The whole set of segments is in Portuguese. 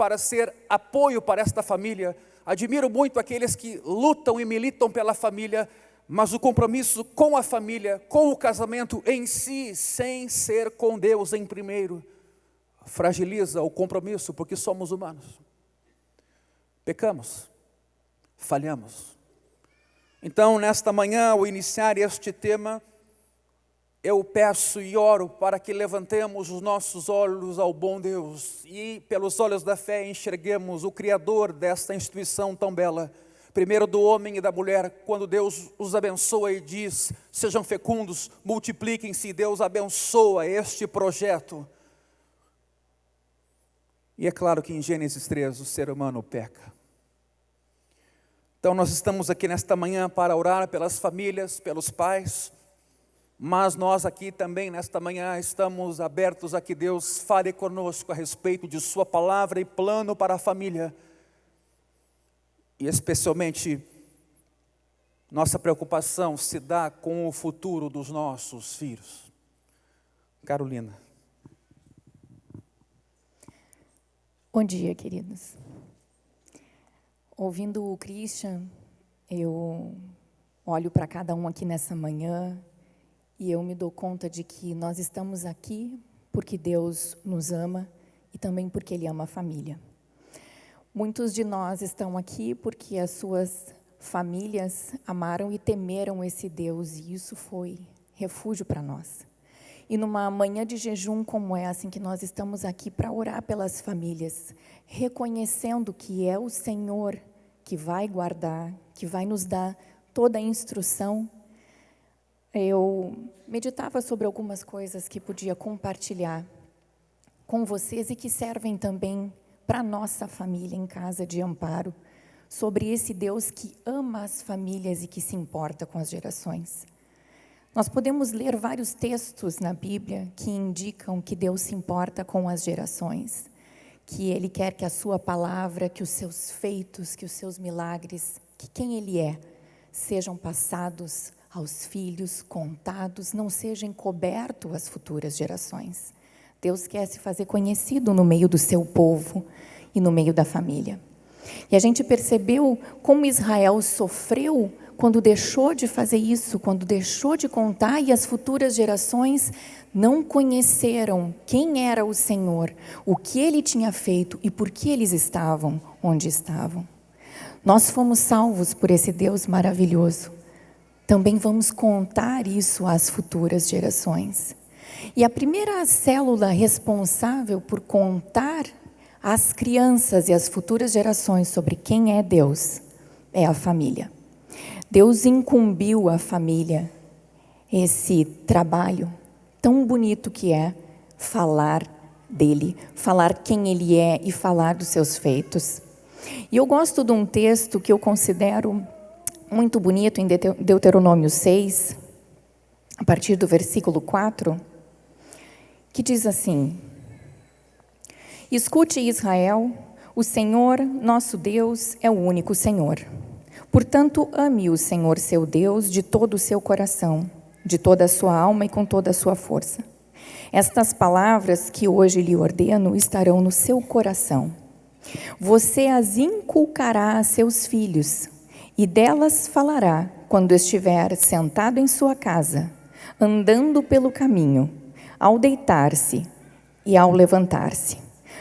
para ser apoio para esta família. Admiro muito aqueles que lutam e militam pela família, mas o compromisso com a família, com o casamento em si, sem ser com Deus em primeiro, fragiliza o compromisso, porque somos humanos. Pecamos, falhamos. Então, nesta manhã, ao iniciar este tema, eu peço e oro para que levantemos os nossos olhos ao bom Deus e, pelos olhos da fé, enxerguemos o Criador desta instituição tão bela. Primeiro do homem e da mulher, quando Deus os abençoa e diz: sejam fecundos, multipliquem-se, Deus abençoa este projeto. E é claro que em Gênesis 3 o ser humano peca. Então nós estamos aqui nesta manhã para orar pelas famílias, pelos pais, mas nós aqui também nesta manhã estamos abertos a que Deus fale conosco a respeito de sua palavra e plano para a família. E especialmente, nossa preocupação se dá com o futuro dos nossos filhos. Carolina. Bom dia, queridos. Ouvindo o Christian, eu olho para cada um aqui nessa manhã e eu me dou conta de que nós estamos aqui porque Deus nos ama e também porque Ele ama a família. Muitos de nós estão aqui porque as suas famílias amaram e temeram esse Deus, e isso foi refúgio para nós. E numa manhã de jejum como essa, em que nós estamos aqui para orar pelas famílias, reconhecendo que é o Senhor que vai guardar, que vai nos dar toda a instrução, eu meditava sobre algumas coisas que podia compartilhar com vocês e que servem também para a nossa família em Casa de Amparo, sobre esse Deus que ama as famílias e que se importa com as gerações. Nós podemos ler vários textos na Bíblia que indicam que Deus se importa com as gerações, que Ele quer que a sua palavra, que os seus feitos, que os seus milagres, que quem Ele é, sejam passados aos filhos, contados, não seja encoberto às futuras gerações. Deus quer se fazer conhecido no meio do seu povo e no meio da família. E a gente percebeu como Israel sofreu quando deixou de fazer isso, quando deixou de contar, e as futuras gerações não conheceram quem era o Senhor, o que Ele tinha feito e por que eles estavam onde estavam. Nós fomos salvos por esse Deus maravilhoso. Também vamos contar isso às futuras gerações. E a primeira célula responsável por contar às crianças e às futuras gerações sobre quem é Deus é a família. Deus incumbiu a família esse trabalho tão bonito que é falar dele, falar quem ele é e falar dos seus feitos. E eu gosto de um texto que eu considero muito bonito em Deuteronômio 6, a partir do versículo 4, que diz assim: escute, Israel, o Senhor, nosso Deus, é o único Senhor. Portanto, ame o Senhor, seu Deus, de todo o seu coração, de toda a sua alma e com toda a sua força. Estas palavras que hoje lhe ordeno estarão no seu coração. Você as inculcará a seus filhos, e delas falará quando estiver sentado em sua casa, andando pelo caminho, ao deitar-se e ao levantar-se.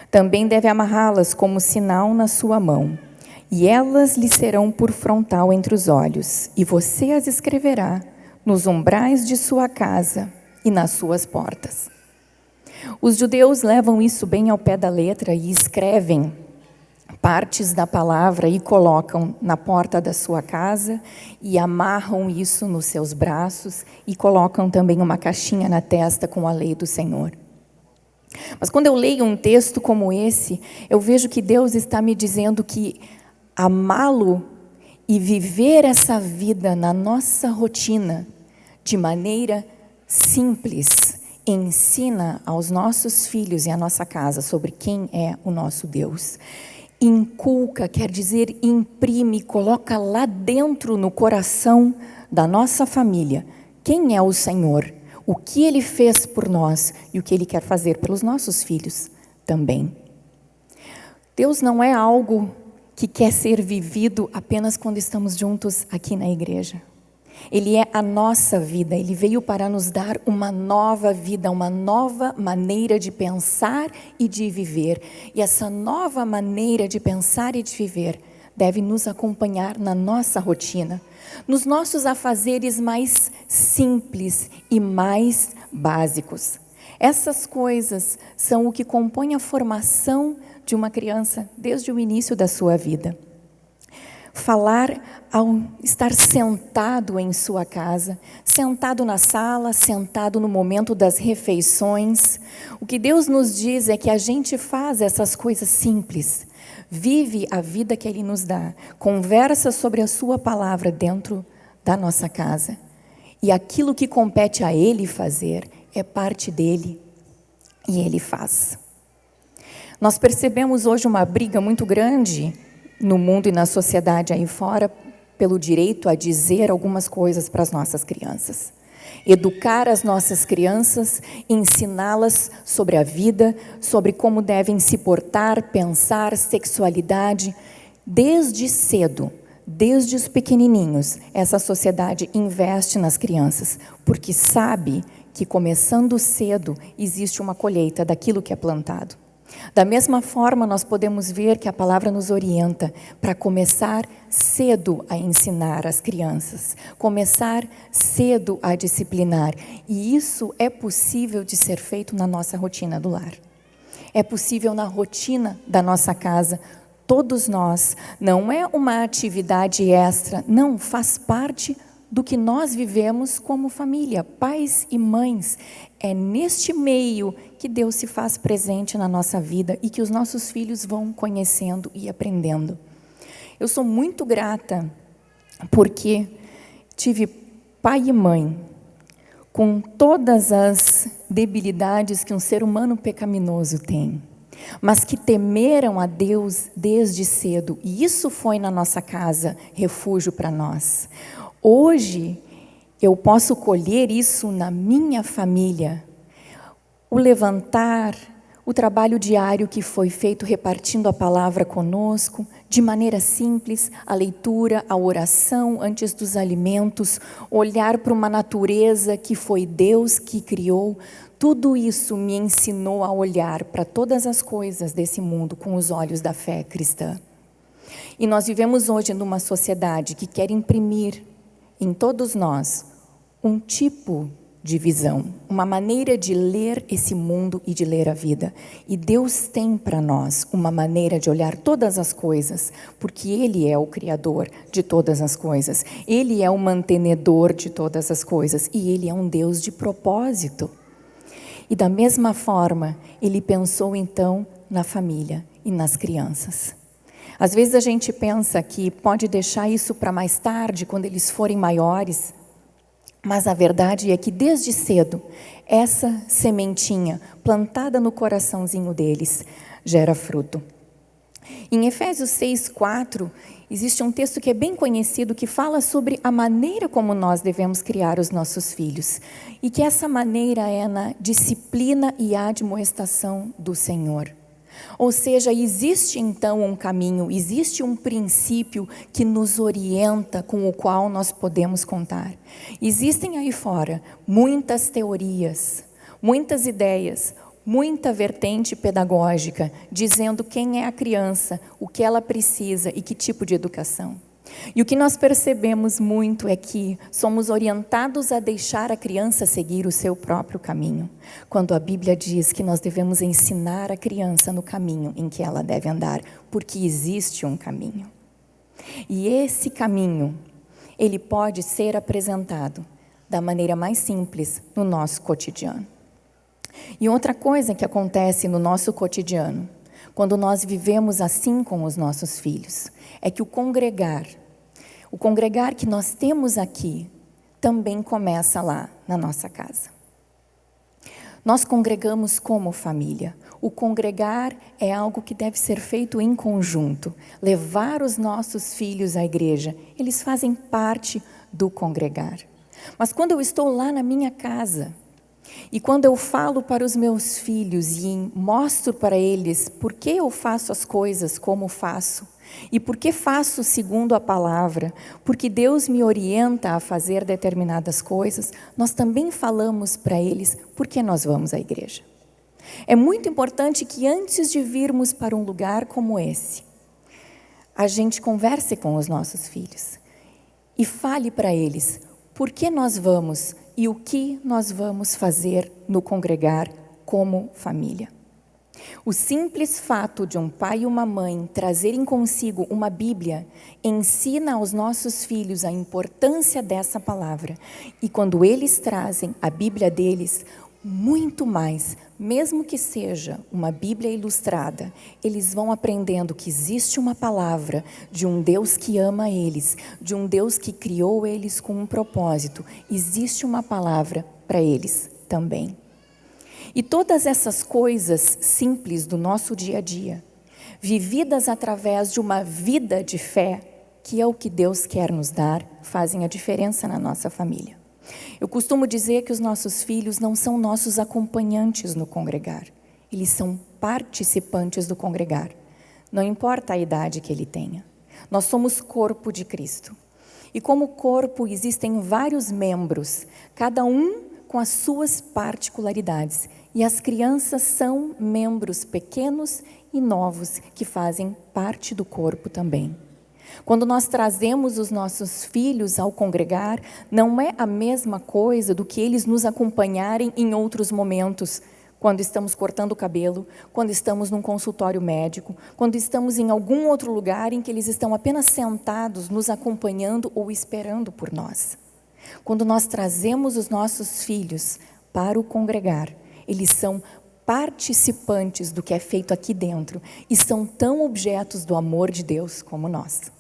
Também deve amarrá-las como sinal na sua mão, e elas lhe serão por frontal entre os olhos, e você as escreverá nos umbrais de sua casa e nas suas portas. Os judeus levam isso bem ao pé da letra e escrevem partes da palavra e colocam na porta da sua casa e amarram isso nos seus braços e colocam também uma caixinha na testa com a lei do Senhor. Mas quando eu leio um texto como esse, eu vejo que Deus está me dizendo que amá-lo e viver essa vida na nossa rotina de maneira simples ensina aos nossos filhos e à nossa casa sobre quem é o nosso Deus. Inculca, quer dizer, imprime, coloca lá dentro no coração da nossa família quem é o Senhor, o que Ele fez por nós e o que Ele quer fazer pelos nossos filhos também. Deus não é algo que quer ser vivido apenas quando estamos juntos aqui na igreja. Ele é a nossa vida, Ele veio para nos dar uma nova vida, uma nova maneira de pensar e de viver. E essa nova maneira de pensar e de viver deve nos acompanhar na nossa rotina, nos nossos afazeres mais simples e mais básicos. Essas coisas são o que compõe a formação de uma criança desde o início da sua vida. Falar ao estar sentado em sua casa, sentado na sala, sentado no momento das refeições. O que Deus nos diz é que a gente faz essas coisas simples, vive a vida que Ele nos dá, conversa sobre a sua palavra dentro da nossa casa. E aquilo que compete a Ele fazer é parte dele e Ele faz. Nós percebemos hoje uma briga muito grande no mundo e na sociedade aí fora pelo direito a dizer algumas coisas para as nossas crianças. Educar as nossas crianças, ensiná-las sobre a vida, sobre como devem se portar, pensar, sexualidade. Desde cedo, desde os pequenininhos, essa sociedade investe nas crianças, porque sabe que começando cedo existe uma colheita daquilo que é plantado. Da mesma forma, nós podemos ver que a palavra nos orienta para começar cedo a ensinar as crianças, começar cedo a disciplinar. E isso é possível de ser feito na nossa rotina do lar. É possível na rotina da nossa casa. Todos nós, não é uma atividade extra, não, faz parte do que nós vivemos como família, pais e mães. É neste meio que Deus se faz presente na nossa vida e que os nossos filhos vão conhecendo e aprendendo. Eu sou muito grata porque tive pai e mãe com todas as debilidades que um ser humano pecaminoso tem, mas que temeram a Deus desde cedo. E isso foi na nossa casa refúgio para nós. Hoje, eu posso colher isso na minha família. O levantar, o trabalho diário que foi feito repartindo a palavra conosco, de maneira simples, a leitura, a oração antes dos alimentos, olhar para uma natureza que foi Deus que criou. Tudo isso me ensinou a olhar para todas as coisas desse mundo com os olhos da fé cristã. E nós vivemos hoje numa sociedade que quer imprimir em todos nós um tipo de visão, uma maneira de ler esse mundo e de ler a vida. E Deus tem para nós uma maneira de olhar todas as coisas, porque Ele é o Criador de todas as coisas, Ele é o mantenedor de todas as coisas e Ele é um Deus de propósito. E da mesma forma, Ele pensou então na família e nas crianças. Às vezes a gente pensa que pode deixar isso para mais tarde, quando eles forem maiores, mas a verdade é que desde cedo, essa sementinha plantada no coraçãozinho deles gera fruto. Em Efésios 6:4, existe um texto que é bem conhecido, que fala sobre a maneira como nós devemos criar os nossos filhos, e que essa maneira é na disciplina e admoestação do Senhor. Ou seja, existe então um caminho, existe um princípio que nos orienta, com o qual nós podemos contar. Existem aí fora muitas teorias, muitas ideias, muita vertente pedagógica, dizendo quem é a criança, o que ela precisa e que tipo de educação. E o que nós percebemos muito é que somos orientados a deixar a criança seguir o seu próprio caminho, quando a Bíblia diz que nós devemos ensinar a criança no caminho em que ela deve andar, porque existe um caminho. E esse caminho, ele pode ser apresentado da maneira mais simples no nosso cotidiano. E outra coisa que acontece no nosso cotidiano, quando nós vivemos assim com os nossos filhos, é que o congregar que nós temos aqui, também começa lá na nossa casa. Nós congregamos como família. O congregar é algo que deve ser feito em conjunto. Levar os nossos filhos à igreja, eles fazem parte do congregar. Mas quando eu estou lá na minha casa, E quando eu falo para os meus filhos e mostro para eles por que eu faço as coisas como faço, e por que faço segundo a palavra, porque Deus me orienta a fazer determinadas coisas, nós também falamos para eles por que nós vamos à igreja. É muito importante que antes de virmos para um lugar como esse, a gente converse com os nossos filhos e fale para eles por que nós vamos e o que nós vamos fazer no congregar como família. O simples fato de um pai e uma mãe trazerem consigo uma Bíblia ensina aos nossos filhos a importância dessa palavra. E quando eles trazem a Bíblia deles, muito mais, mesmo que seja uma Bíblia ilustrada, eles vão aprendendo que existe uma palavra de um Deus que ama eles, de um Deus que criou eles com um propósito. Existe uma palavra para eles também. E todas essas coisas simples do nosso dia a dia, vividas através de uma vida de fé, que é o que Deus quer nos dar, fazem a diferença na nossa família. Eu costumo dizer que os nossos filhos não são nossos acompanhantes no congregar, eles são participantes do congregar. Não importa a idade que ele tenha, nós somos corpo de Cristo. E como corpo existem vários membros, cada um com as suas particularidades. E as crianças são membros pequenos e novos que fazem parte do corpo também. Quando nós trazemos os nossos filhos ao congregar, não é a mesma coisa do que eles nos acompanharem em outros momentos, quando estamos cortando o cabelo, quando estamos num consultório médico, quando estamos em algum outro lugar em que eles estão apenas sentados, nos acompanhando ou esperando por nós. Quando nós trazemos os nossos filhos para o congregar, eles são participantes do que é feito aqui dentro e são tão objetos do amor de Deus como nós.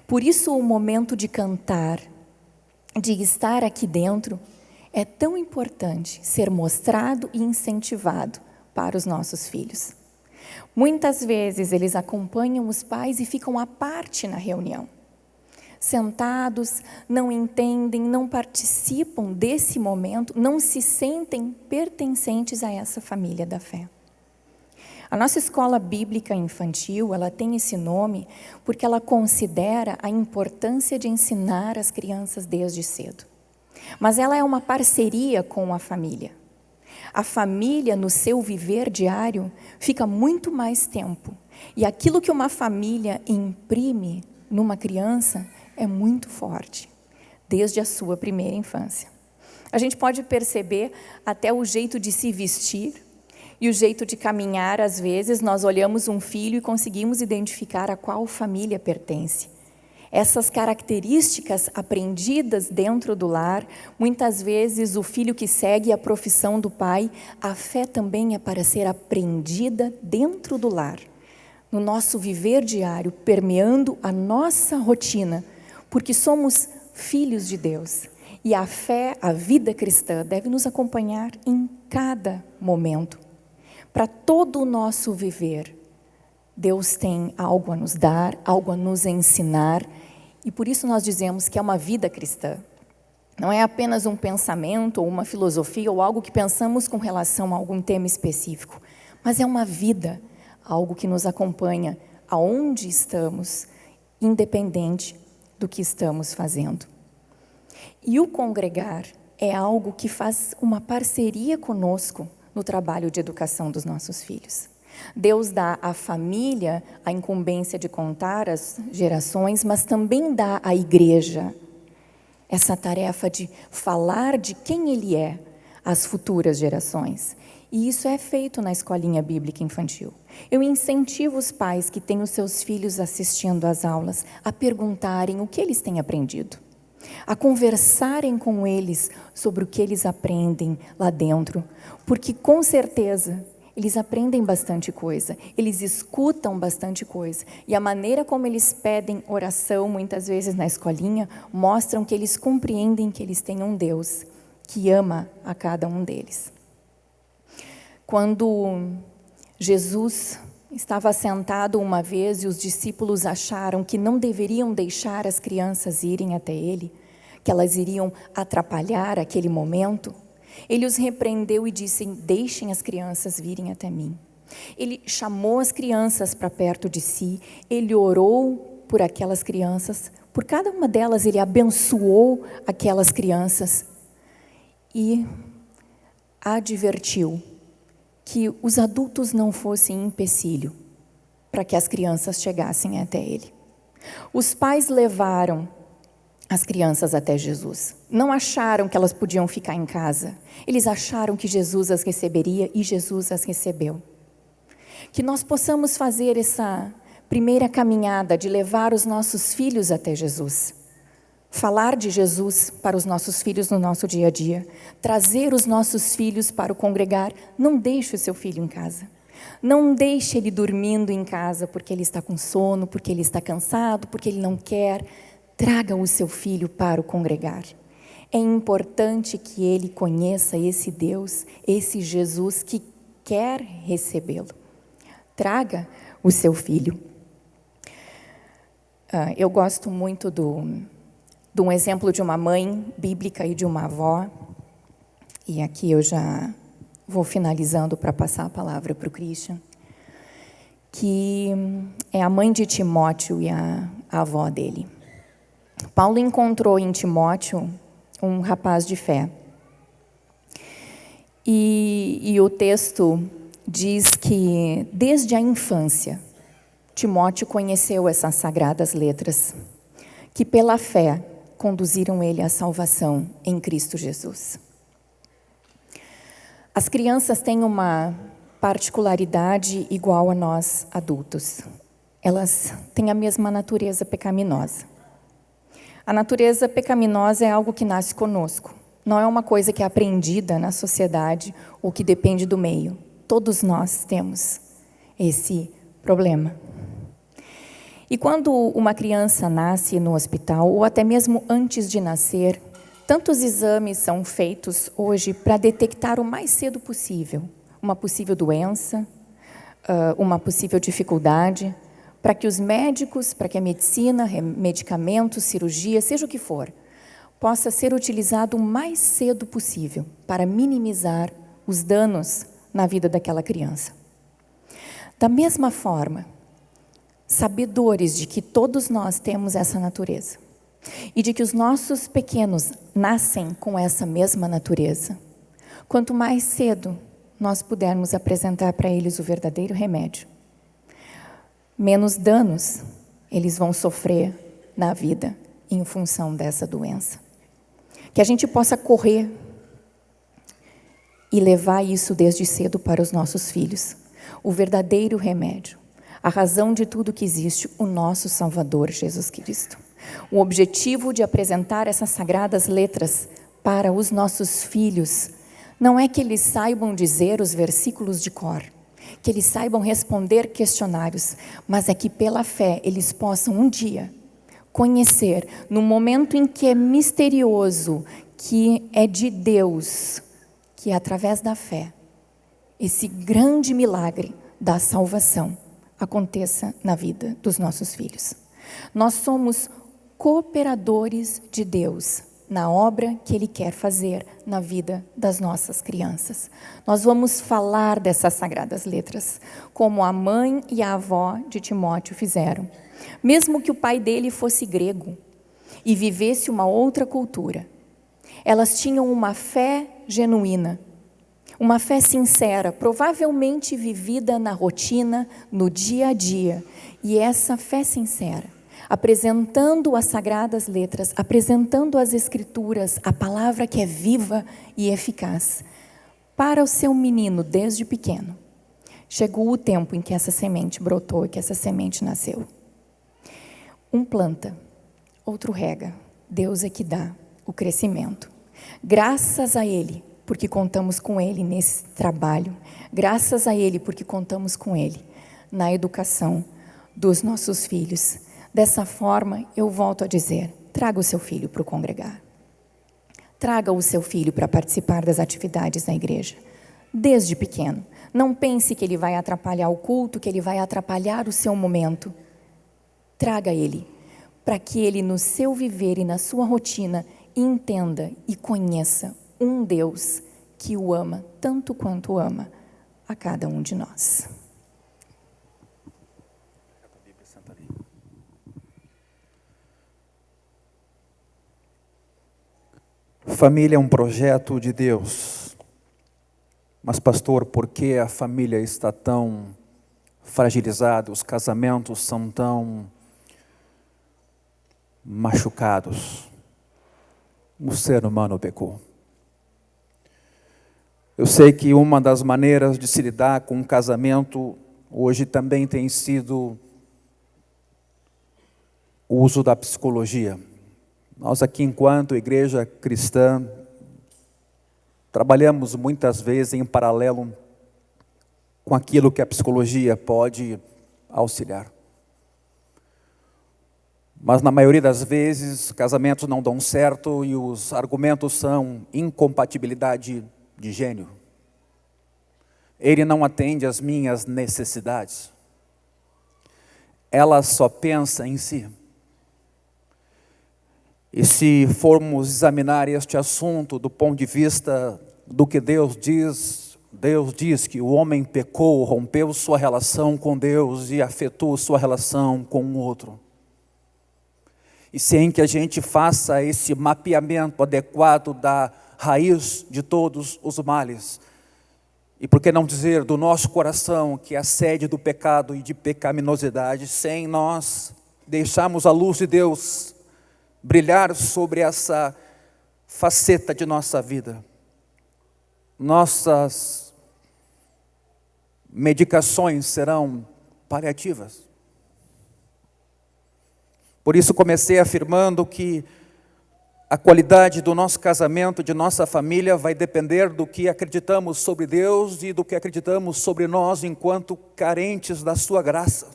Por isso o momento de cantar, de estar aqui dentro, é tão importante ser mostrado e incentivado para os nossos filhos. Muitas vezes eles acompanham os pais e ficam à parte na reunião. Sentados, não entendem, não participam desse momento, não se sentem pertencentes a essa família da fé. A nossa escola bíblica infantil, ela tem esse nome porque ela considera a importância de ensinar as crianças desde cedo. Mas ela é uma parceria com a família. A família, no seu viver diário, fica muito mais tempo. E aquilo que uma família imprime numa criança é muito forte, desde a sua primeira infância. A gente pode perceber até o jeito de se vestir e o jeito de caminhar. Às vezes, nós olhamos um filho e conseguimos identificar a qual família pertence. Essas características aprendidas dentro do lar, muitas vezes o filho que segue a profissão do pai, a fé também é para ser aprendida dentro do lar, no nosso viver diário, permeando a nossa rotina, porque somos filhos de Deus. E a fé, a vida cristã, deve nos acompanhar em cada momento. Para todo o nosso viver, Deus tem algo a nos dar, algo a nos ensinar, e por isso nós dizemos que é uma vida cristã. Não é apenas um pensamento, ou uma filosofia, ou algo que pensamos com relação a algum tema específico, mas é uma vida, algo que nos acompanha aonde estamos, independente do que estamos fazendo. E o congregar é algo que faz uma parceria conosco no trabalho de educação dos nossos filhos. Deus dá à família a incumbência de contar as gerações, mas também dá à igreja essa tarefa de falar de quem Ele é às futuras gerações. E isso é feito na escolinha bíblica infantil. Eu incentivo os pais que têm os seus filhos assistindo às aulas a perguntarem o que eles têm aprendido, a conversarem com eles sobre o que eles aprendem lá dentro, porque com certeza eles aprendem bastante coisa, eles escutam bastante coisa, e a maneira como eles pedem oração, muitas vezes na escolinha, mostram que eles compreendem que eles têm um Deus que ama a cada um deles. Quando Jesus estava sentado uma vez e os discípulos acharam que não deveriam deixar as crianças irem até ele, que elas iriam atrapalhar aquele momento, Ele os repreendeu e disse: deixem as crianças virem até mim. Ele chamou as crianças para perto de si, ele orou por aquelas crianças, por cada uma delas ele abençoou aquelas crianças e advertiu que os adultos não fossem empecilho para que as crianças chegassem até ele. Os pais levaram as crianças até Jesus. Não acharam que elas podiam ficar em casa. Eles acharam que Jesus as receberia e Jesus as recebeu. Que nós possamos fazer essa primeira caminhada de levar os nossos filhos até Jesus. Falar de Jesus para os nossos filhos no nosso dia a dia. Trazer os nossos filhos para o congregar. Não deixe o seu filho em casa. Não deixe ele dormindo em casa porque ele está com sono, porque ele está cansado, porque ele não quer. Traga o seu filho para o congregar. É importante que ele conheça esse Deus, esse Jesus que quer recebê-lo. Traga o seu filho. Eu gosto muito de um exemplo de uma mãe bíblica e de uma avó. E aqui eu já vou finalizando para passar a palavra para o Christian. Que é a mãe de Timóteo e a avó dele. Paulo encontrou em Timóteo um rapaz de fé. E o texto diz que, desde a infância, Timóteo conheceu essas sagradas letras, que pela fé conduziram ele à salvação em Cristo Jesus. As crianças têm uma particularidade igual a nós adultos. Elas têm a mesma natureza pecaminosa. A natureza pecaminosa é algo que nasce conosco. Não é uma coisa que é aprendida na sociedade ou que depende do meio. Todos nós temos esse problema. E quando uma criança nasce no hospital, ou até mesmo antes de nascer, tantos exames são feitos hoje para detectar o mais cedo possível uma possível doença, uma possível dificuldade, para que os médicos, para que a medicina, medicamentos, cirurgia, seja o que for, possa ser utilizado o mais cedo possível para minimizar os danos na vida daquela criança. Da mesma forma, sabedores de que todos nós temos essa natureza e de que os nossos pequenos nascem com essa mesma natureza, quanto mais cedo nós pudermos apresentar para eles o verdadeiro remédio, menos danos eles vão sofrer na vida em função dessa doença. Que a gente possa correr e levar isso desde cedo para os nossos filhos. O verdadeiro remédio, a razão de tudo que existe, o nosso Salvador Jesus Cristo. O objetivo de apresentar essas sagradas letras para os nossos filhos não é que eles saibam dizer os versículos de cor, que eles saibam responder questionários, mas é que pela fé eles possam um dia conhecer, no momento em que é misterioso, que é de Deus, que através da fé, esse grande milagre da salvação aconteça na vida dos nossos filhos. Nós somos cooperadores de Deus na obra que Ele quer fazer na vida das nossas crianças. Nós vamos falar dessas sagradas letras, como a mãe e a avó de Timóteo fizeram. Mesmo que o pai dele fosse grego e vivesse uma outra cultura, elas tinham uma fé genuína, uma fé sincera, provavelmente vivida na rotina, no dia a dia. E essa fé sincera, apresentando as sagradas letras, apresentando as escrituras, a palavra que é viva e eficaz, para o seu menino desde pequeno. Chegou o tempo em que essa semente brotou e que essa semente nasceu. Um planta, outro rega, Deus é que dá o crescimento. Graças a Ele, porque contamos com Ele nesse trabalho. Graças a Ele, porque contamos com Ele na educação dos nossos filhos. Dessa forma, eu volto a dizer, traga o seu filho para o congregar. Traga o seu filho para participar das atividades na igreja, desde pequeno. Não pense que ele vai atrapalhar o culto, que ele vai atrapalhar o seu momento. Traga ele, para que ele no seu viver e na sua rotina entenda e conheça um Deus que o ama tanto quanto ama a cada um de nós. Família é um projeto de Deus. Mas, pastor, por que a família está tão fragilizada, os casamentos são tão machucados? O ser humano pecou. Eu sei que uma das maneiras de se lidar com um casamento hoje também tem sido o uso da psicologia. Nós aqui, enquanto igreja cristã, trabalhamos muitas vezes em paralelo com aquilo que a psicologia pode auxiliar. Mas na maioria das vezes, casamentos não dão certo e os argumentos são incompatibilidade de gênero. Ele não atende às minhas necessidades. Ela só pensa em si. E se formos examinar este assunto do ponto de vista do que Deus diz que o homem pecou, rompeu sua relação com Deus e afetou sua relação com o outro. E sem que a gente faça esse mapeamento adequado da raiz de todos os males, e por que não dizer do nosso coração, que é a sede do pecado e de pecaminosidade, sem nós deixarmos a luz de Deus brilhar sobre essa faceta de nossa vida, nossas medicações serão paliativas. Por isso comecei afirmando que a qualidade do nosso casamento, de nossa família, vai depender do que acreditamos sobre Deus e do que acreditamos sobre nós enquanto carentes da sua graça.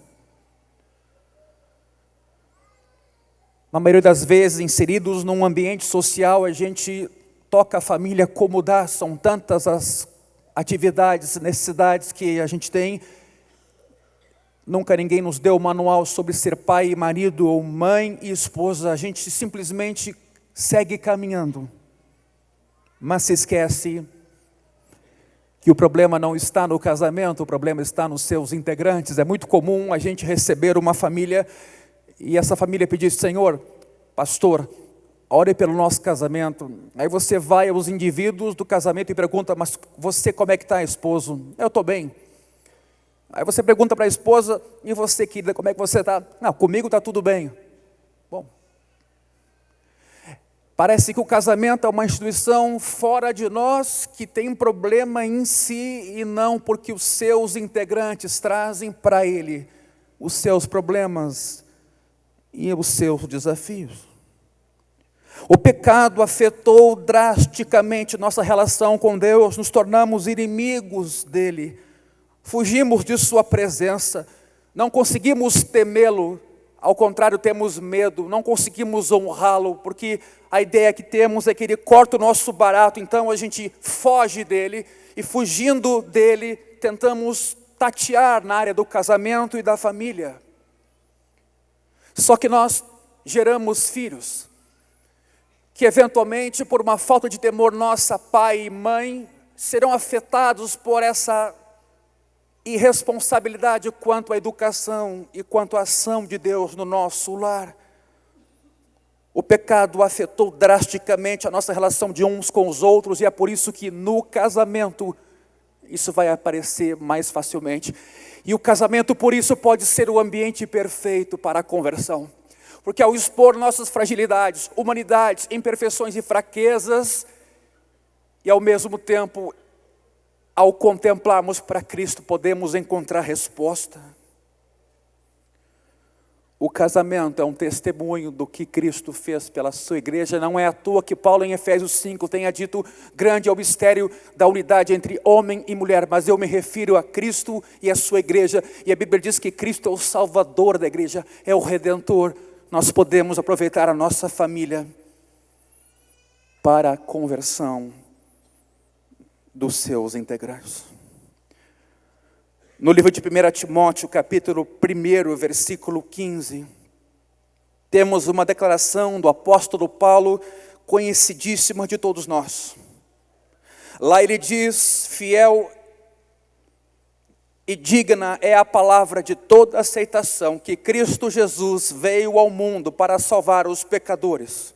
Na maioria das vezes, inseridos num ambiente social, a gente toca a família como dá. São tantas as atividades, necessidades que a gente tem. Nunca ninguém nos deu manual sobre ser pai e marido, ou mãe e esposa. A gente simplesmente segue caminhando. Mas se esquece que o problema não está no casamento, o problema está nos seus integrantes. É muito comum a gente receber uma família e essa família pedir: Senhor, pastor, ore pelo nosso casamento. Aí você vai aos indivíduos do casamento e pergunta: mas você como é que está, esposo? Eu estou bem. Aí você pergunta para a esposa: e você, querida, como é que você está? Não, comigo está tudo bem. Bom, parece que o casamento é uma instituição fora de nós, que tem problema em si e não porque os seus integrantes trazem para ele os seus problemas e os seus desafios. O pecado afetou drasticamente nossa relação com Deus, nos tornamos inimigos dele, fugimos de sua presença, não conseguimos temê-lo, ao contrário, temos medo, não conseguimos honrá-lo, porque a ideia que temos é que ele corta o nosso barato, então a gente foge dele, e fugindo dele, tentamos tatear na área do casamento e da família. Só que nós geramos filhos, que eventualmente, por uma falta de temor nossa, pai e mãe, serão afetados por essa irresponsabilidade quanto à educação e quanto à ação de Deus no nosso lar. O pecado afetou drasticamente a nossa relação de uns com os outros, e é por isso que no casamento isso vai aparecer mais facilmente. E o casamento, por isso, pode ser o ambiente perfeito para a conversão. Porque ao expor nossas fragilidades, humanidades, imperfeições e fraquezas, e ao mesmo tempo, ao contemplarmos para Cristo, podemos encontrar resposta. O casamento é um testemunho do que Cristo fez pela sua igreja. Não é à toa que Paulo em Efésios 5 tenha dito: grande é o mistério da unidade entre homem e mulher, mas eu me refiro a Cristo e a sua igreja. E a Bíblia diz que Cristo é o Salvador da igreja, é o Redentor. Nós podemos aproveitar a nossa família para a conversão dos seus integrantes. No livro de 1 Timóteo, capítulo 1, versículo 15, temos uma declaração do apóstolo Paulo, conhecidíssima de todos nós. Lá ele diz: fiel e digna é a palavra de toda aceitação, que Cristo Jesus veio ao mundo para salvar os pecadores,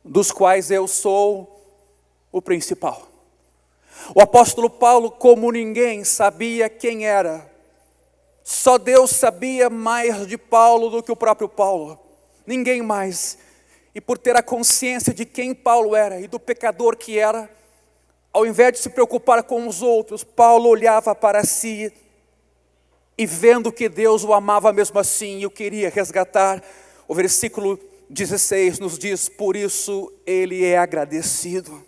dos quais eu sou o principal. O apóstolo Paulo, como ninguém, sabia quem era. Só Deus sabia mais de Paulo do que o próprio Paulo. Ninguém mais. E por ter a consciência de quem Paulo era e do pecador que era, ao invés de se preocupar com os outros, Paulo olhava para si e, vendo que Deus o amava mesmo assim e o queria resgatar, o versículo 16 nos diz: por isso ele é agradecido.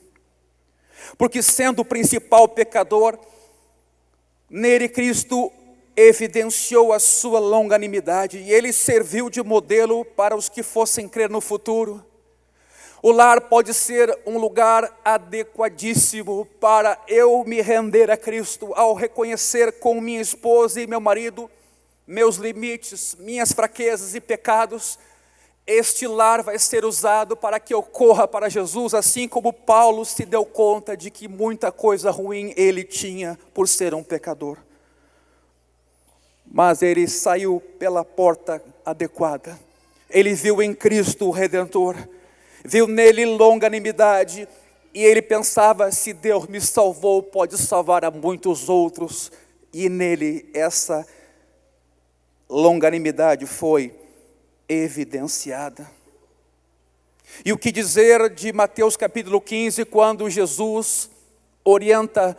Porque sendo o principal pecador, nele Cristo evidenciou a sua longanimidade e ele serviu de modelo para os que fossem crer no futuro. O lar pode ser um lugar adequadíssimo para eu me render a Cristo, ao reconhecer com minha esposa e meu marido meus limites, minhas fraquezas e pecados. Este lar vai ser usado para que eu corra para Jesus, assim como Paulo se deu conta de que muita coisa ruim ele tinha por ser um pecador. Mas ele saiu pela porta adequada. Ele viu em Cristo o Redentor, viu nele longanimidade, e ele pensava: se Deus me salvou, pode salvar a muitos outros. E nele essa longanimidade foi evidenciada. E o que dizer de Mateus capítulo 15, quando Jesus orienta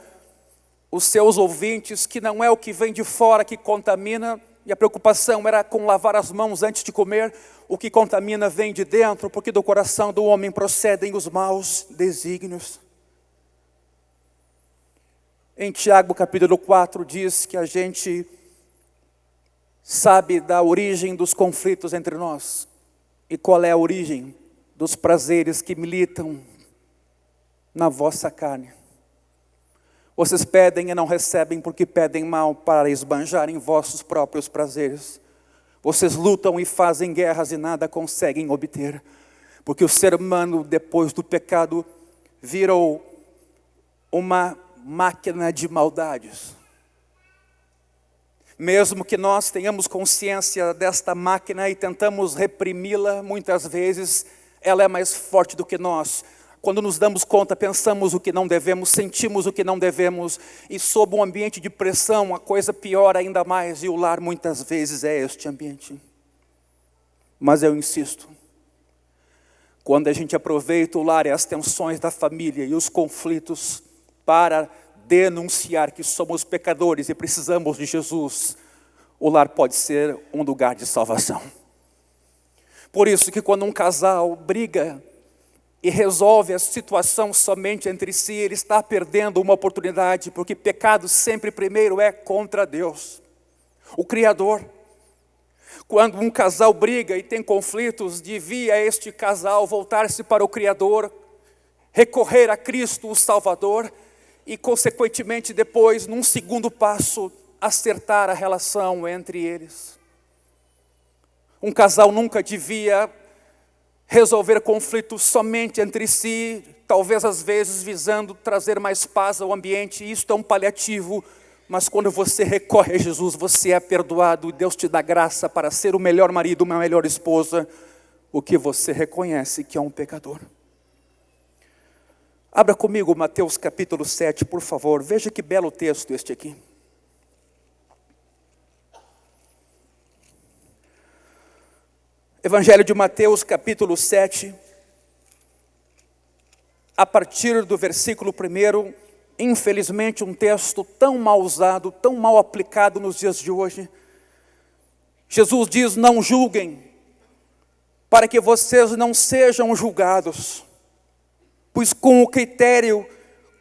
os seus ouvintes que não é o que vem de fora que contamina, e a preocupação era com lavar as mãos antes de comer. O que contamina vem de dentro, porque do coração do homem procedem os maus desígnios. Em Tiago capítulo 4 diz que a gente sabe da origem dos conflitos entre nós. E qual é a origem dos prazeres que militam na vossa carne? Vocês pedem e não recebem, porque pedem mal para esbanjar em vossos próprios prazeres. Vocês lutam e fazem guerras e nada conseguem obter, porque o ser humano, depois do pecado, virou uma máquina de maldades. Mesmo que nós tenhamos consciência desta máquina e tentamos reprimi-la, muitas vezes ela é mais forte do que nós. Quando nos damos conta, pensamos o que não devemos, sentimos o que não devemos, e sob um ambiente de pressão, a coisa piora ainda mais, e o lar muitas vezes é este ambiente. Mas eu insisto, quando a gente aproveita o lar e as tensões da família e os conflitos para denunciar que somos pecadores e precisamos de Jesus, o lar pode ser um lugar de salvação. Por isso que quando um casal briga e resolve a situação somente entre si, ele está perdendo uma oportunidade, porque pecado sempre primeiro é contra Deus, o Criador. Quando um casal briga e tem conflitos, devia este casal voltar-se para o Criador, recorrer a Cristo, o Salvador, e consequentemente depois, num segundo passo, acertar a relação entre eles. Um casal nunca devia resolver conflitos somente entre si, talvez às vezes visando trazer mais paz ao ambiente. Isso é um paliativo, mas quando você recorre a Jesus, você é perdoado e Deus te dá graça para ser o melhor marido, uma melhor esposa, o que você reconhece que é um pecador. Abra comigo Mateus capítulo 7, por favor. Veja que belo texto este aqui. Evangelho de Mateus capítulo 7, a partir do versículo 1, infelizmente um texto tão mal usado, tão mal aplicado nos dias de hoje. Jesus diz: não julguem, para que vocês não sejam julgados, pois com o critério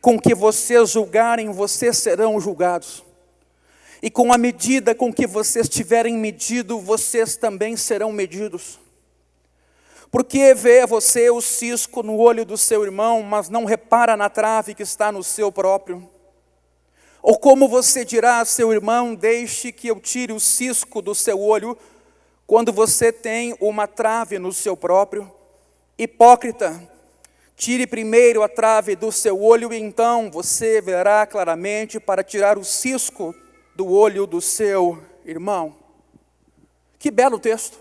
com que vocês julgarem, vocês serão julgados. E com a medida com que vocês tiverem medido, vocês também serão medidos. Porque vê você o cisco no olho do seu irmão, mas não repara na trave que está no seu próprio? Ou como você dirá a seu irmão: deixe que eu tire o cisco do seu olho, quando você tem uma trave no seu próprio? Hipócrita, Tire primeiro a trave do seu olho, e então você verá claramente para tirar o cisco do olho do seu irmão. Que belo texto!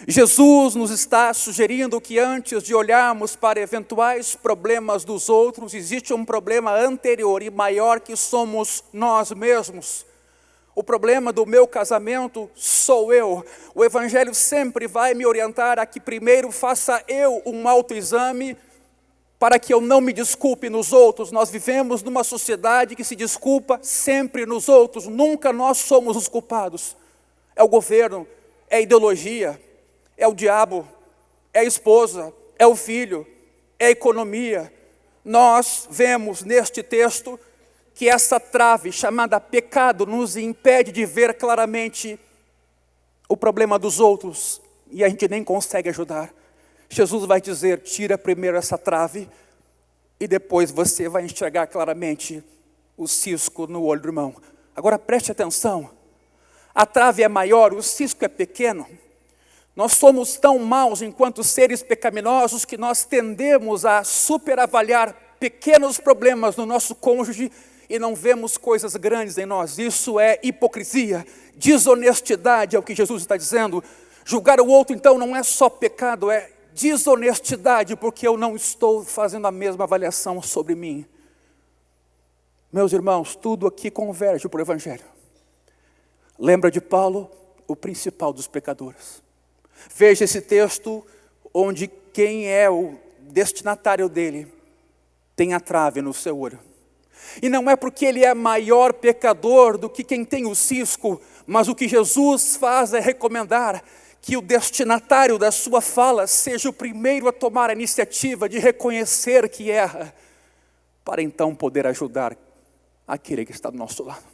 Jesus nos está sugerindo que antes de olharmos para eventuais problemas dos outros, existe um problema anterior e maior que somos nós mesmos. O problema do meu casamento sou eu. O Evangelho sempre vai me orientar a que primeiro faça eu um autoexame para que eu não me desculpe nos outros. Nós vivemos numa sociedade que se desculpa sempre nos outros, nunca nós somos os culpados. É o governo, é a ideologia, é o diabo, é a esposa, é o filho, é a economia. Nós vemos neste texto que essa trave chamada pecado nos impede de ver claramente o problema dos outros e a gente nem consegue ajudar. Jesus vai dizer: tira primeiro essa trave e depois você vai enxergar claramente o cisco no olho do irmão. Agora preste atenção, a trave é maior, o cisco é pequeno. Nós somos tão maus enquanto seres pecaminosos que nós tendemos a superavaliar pequenos problemas no nosso cônjuge e não vemos coisas grandes em nós. Isso é hipocrisia, desonestidade, é o que Jesus está dizendo. Julgar o outro então não é só pecado, é desonestidade, porque eu não estou fazendo a mesma avaliação sobre mim. Meus irmãos, tudo aqui converge para o Evangelho. Lembra de Paulo, o principal dos pecadores. Veja esse texto onde quem é o destinatário dele tem a trave no seu olho. E não é porque ele é maior pecador do que quem tem o cisco, mas o que Jesus faz é recomendar que o destinatário da sua fala seja o primeiro a tomar a iniciativa de reconhecer que erra, para então poder ajudar aquele que está do nosso lado.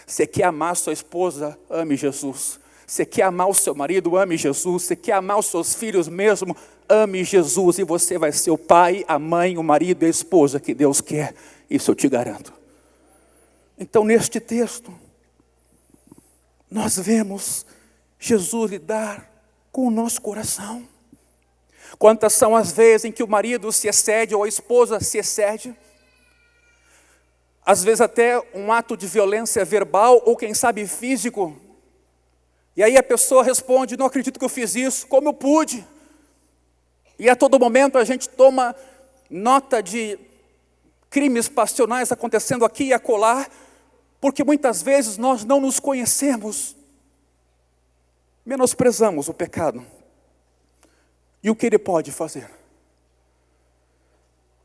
Você quer amar sua esposa? Ame Jesus. Você quer amar o seu marido? Ame Jesus. Você quer amar os seus filhos mesmo? Ame Jesus, e você vai ser o pai, a mãe, o marido e a esposa que Deus quer. Isso eu te garanto. Então, neste texto, nós vemos Jesus lidar com o nosso coração. Quantas são as vezes em que o marido se excede ou a esposa se excede? Às vezes até um ato de violência verbal ou quem sabe físico. E aí a pessoa responde: não acredito que eu fiz isso, como eu pude? E a todo momento a gente toma nota de crimes passionais acontecendo aqui e acolá, porque muitas vezes nós não nos conhecemos, menosprezamos o pecado e o que ele pode fazer.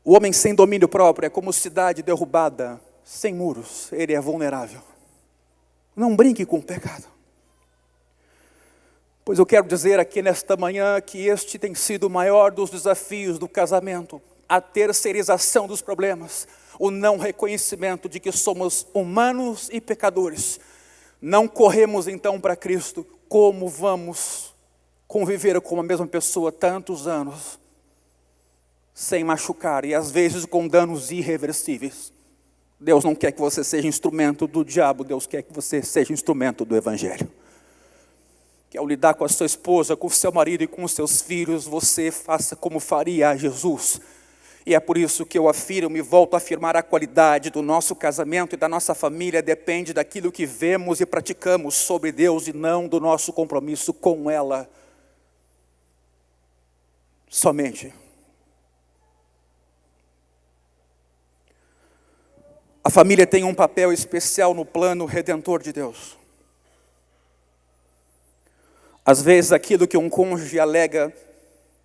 O homem sem domínio próprio é como cidade derrubada, sem muros, ele é vulnerável. Não brinque com o pecado. Pois eu quero dizer aqui nesta manhã que este tem sido o maior dos desafios do casamento, a terceirização dos problemas, o não reconhecimento de que somos humanos e pecadores. Não corremos então para Cristo. Como vamos conviver com a mesma pessoa tantos anos, sem machucar e às vezes com danos irreversíveis? Deus não quer que você seja instrumento do diabo, Deus quer que você seja instrumento do Evangelho. Que ao lidar com a sua esposa, com o seu marido e com os seus filhos, você faça como faria a Jesus. E é por isso que eu afirmo e volto a afirmar: a qualidade do nosso casamento e da nossa família depende daquilo que vemos e praticamos sobre Deus e não do nosso compromisso com ela somente. A família tem um papel especial no plano redentor de Deus. Às vezes aquilo que um cônjuge alega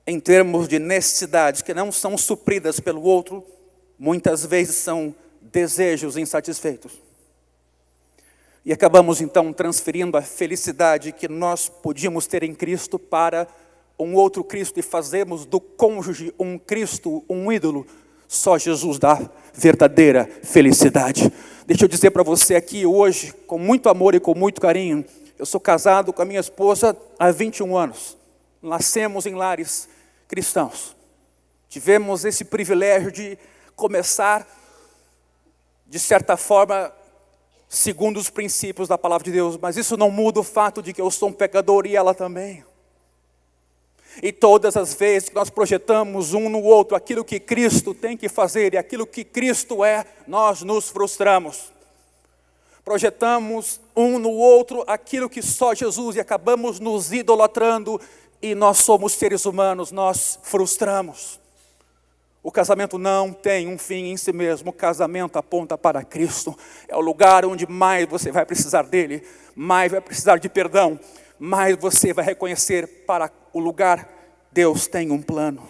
em termos de necessidades que não são supridas pelo outro, muitas vezes são desejos insatisfeitos. E acabamos então transferindo a felicidade que nós podíamos ter em Cristo para um outro Cristo e fazemos do cônjuge um Cristo, um ídolo. Só Jesus dá verdadeira felicidade. Deixa eu dizer para você aqui hoje, com muito amor e com muito carinho, eu sou casado com a minha esposa há 21 anos. Nascemos em lares cristãos. Tivemos esse privilégio de começar, de certa forma, segundo os princípios da palavra de Deus. Mas isso não muda o fato de que eu sou um pecador e ela também. E todas as vezes que nós projetamos um no outro aquilo que Cristo tem que fazer e aquilo que Cristo é, nós nos frustramos. Projetamos um no outro aquilo que só Jesus e acabamos nos idolatrando e nós somos seres humanos, nós frustramos. O casamento não tem um fim em si mesmo, o casamento aponta para Cristo. É o lugar onde mais você vai precisar dele, mais vai precisar de perdão, mais você vai reconhecer para o lugar, Deus tem um plano.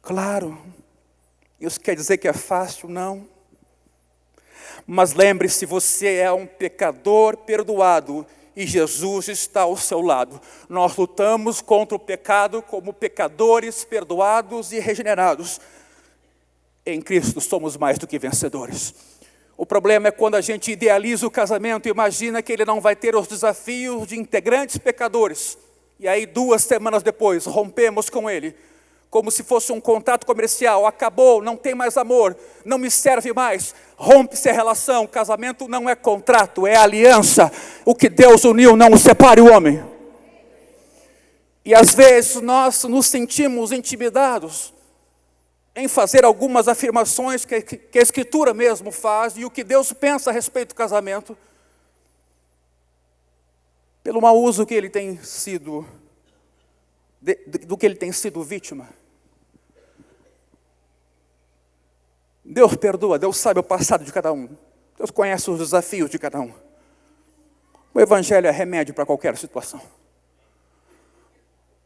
Claro, isso quer dizer que é fácil? Não. Mas lembre-se, você é um pecador perdoado e Jesus está ao seu lado. Nós lutamos contra o pecado como pecadores perdoados e regenerados. Em Cristo somos mais do que vencedores. O problema é quando a gente idealiza o casamento e imagina que ele não vai ter os desafios de integrantes pecadores. E aí 2 semanas depois rompemos com ele, como se fosse um contrato comercial. Acabou, não tem mais amor, não me serve mais. Rompe-se a relação. Casamento não é contrato, é aliança. O que Deus uniu não o separe o homem. E às vezes nós nos sentimos intimidados em fazer algumas afirmações que a Escritura mesmo faz e o que Deus pensa a respeito do casamento, pelo mau uso que ele tem sido, do que ele tem sido vítima. Deus perdoa, Deus sabe o passado de cada um, Deus conhece os desafios de cada um. O Evangelho é remédio para qualquer situação.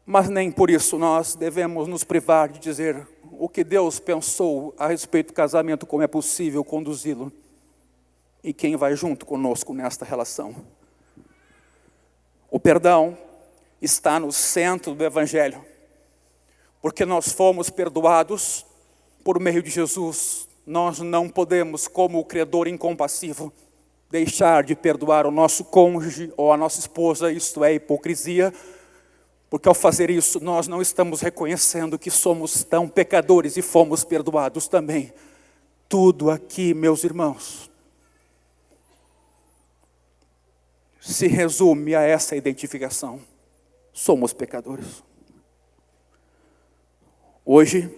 Mas nem por isso nós devemos nos privar de dizer o que Deus pensou a respeito do casamento, como é possível conduzi-lo e quem vai junto conosco nesta relação. O perdão está no centro do Evangelho, porque nós fomos perdoados por meio de Jesus. Nós não podemos, como o credor incompassivo, deixar de perdoar o nosso cônjuge ou a nossa esposa. Isto é hipocrisia, porque ao fazer isso nós não estamos reconhecendo que somos tão pecadores e fomos perdoados também. Tudo aqui, meus irmãos, se resume a essa identificação. Somos pecadores. Hoje,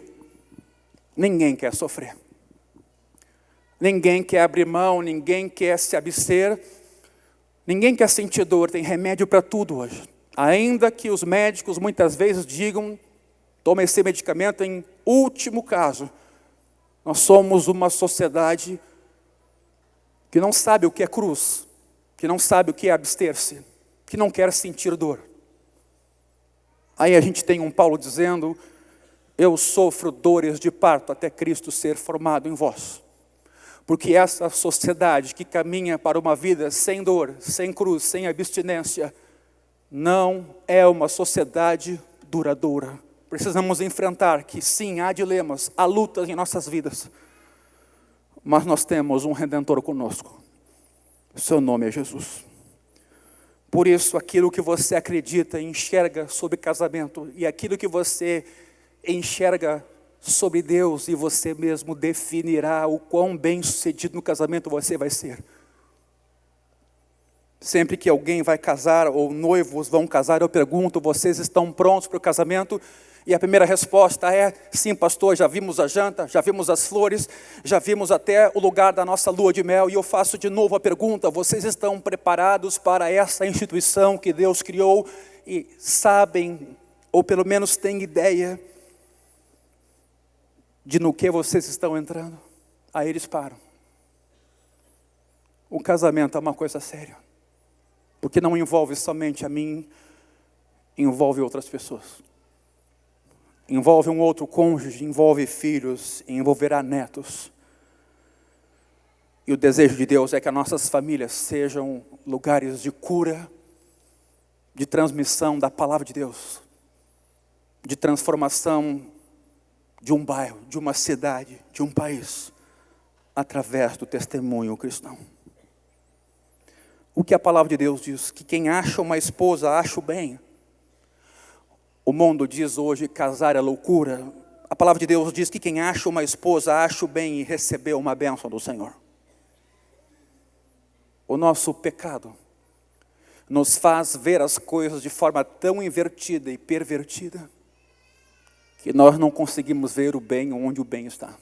ninguém quer sofrer. Ninguém quer abrir mão, ninguém quer se abster. Ninguém quer sentir dor, tem remédio para tudo hoje. Ainda que os médicos muitas vezes digam, tome esse medicamento em último caso. Nós somos uma sociedade que não sabe o que é cruz, que não sabe o que é abster-se, que não quer sentir dor. Aí a gente tem um Paulo dizendo, eu sofro dores de parto até Cristo ser formado em vós. Porque essa sociedade que caminha para uma vida sem dor, sem cruz, sem abstinência, não é uma sociedade duradoura. Precisamos enfrentar que sim, há dilemas, há lutas em nossas vidas. Mas nós temos um Redentor conosco. Seu nome é Jesus. Por isso, aquilo que você acredita e enxerga sobre casamento, e aquilo que você enxerga sobre Deus, e você mesmo definirá o quão bem-sucedido no casamento você vai ser. Sempre que alguém vai casar, ou noivos vão casar, eu pergunto, vocês estão prontos para o casamento? E a primeira resposta é, sim pastor, já vimos a janta, já vimos as flores, já vimos até o lugar da nossa lua de mel. E eu faço de novo a pergunta, vocês estão preparados para essa instituição que Deus criou? E sabem, ou pelo menos têm ideia, de no que vocês estão entrando? Aí eles param. O casamento é uma coisa séria. Porque não envolve somente a mim, envolve outras pessoas. Envolve um outro cônjuge, envolve filhos, envolverá netos. E o desejo de Deus é que as nossas famílias sejam lugares de cura, de transmissão da palavra de Deus, de transformação de um bairro, de uma cidade, de um país, através do testemunho cristão. O que a palavra de Deus diz? Que quem acha uma esposa, acha o bem. O mundo diz hoje, casar é loucura. A palavra de Deus diz que quem acha uma esposa, acha o bem e recebeu uma bênção do Senhor. O nosso pecado nos faz ver as coisas de forma tão invertida e pervertida, que nós não conseguimos ver o bem onde o bem está.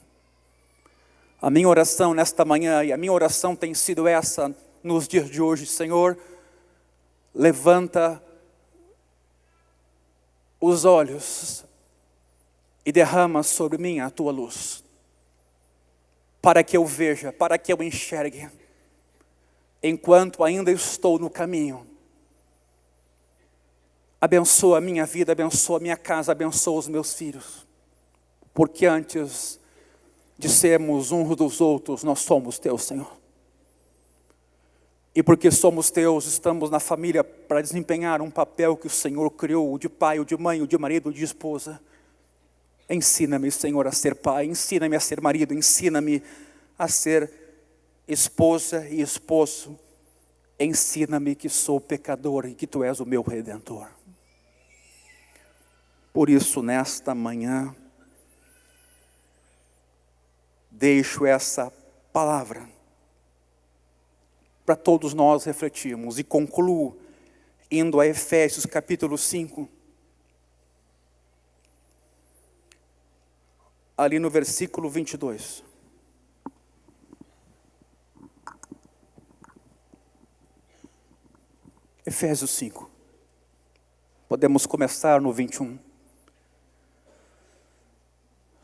A minha oração nesta manhã, e a minha oração tem sido essa nos dias de hoje: Senhor, levanta os olhos e derrama sobre mim a tua luz, para que eu veja, para que eu enxergue, enquanto ainda estou no caminho. Abençoa a minha vida, abençoa a minha casa, abençoa os meus filhos, porque antes de sermos uns dos outros, nós somos teus, Senhor. E porque somos teus, estamos na família para desempenhar um papel que o Senhor criou, de pai, ou de mãe, ou de marido, ou de esposa. Ensina-me, Senhor, a ser pai, ensina-me a ser marido, ensina-me a ser esposa e esposo. Ensina-me que sou pecador e que tu és o meu Redentor. Por isso, nesta manhã, deixo essa palavra para todos nós refletirmos, e concluo indo a Efésios capítulo 5, ali no versículo 22. Efésios 5. Podemos começar no 21.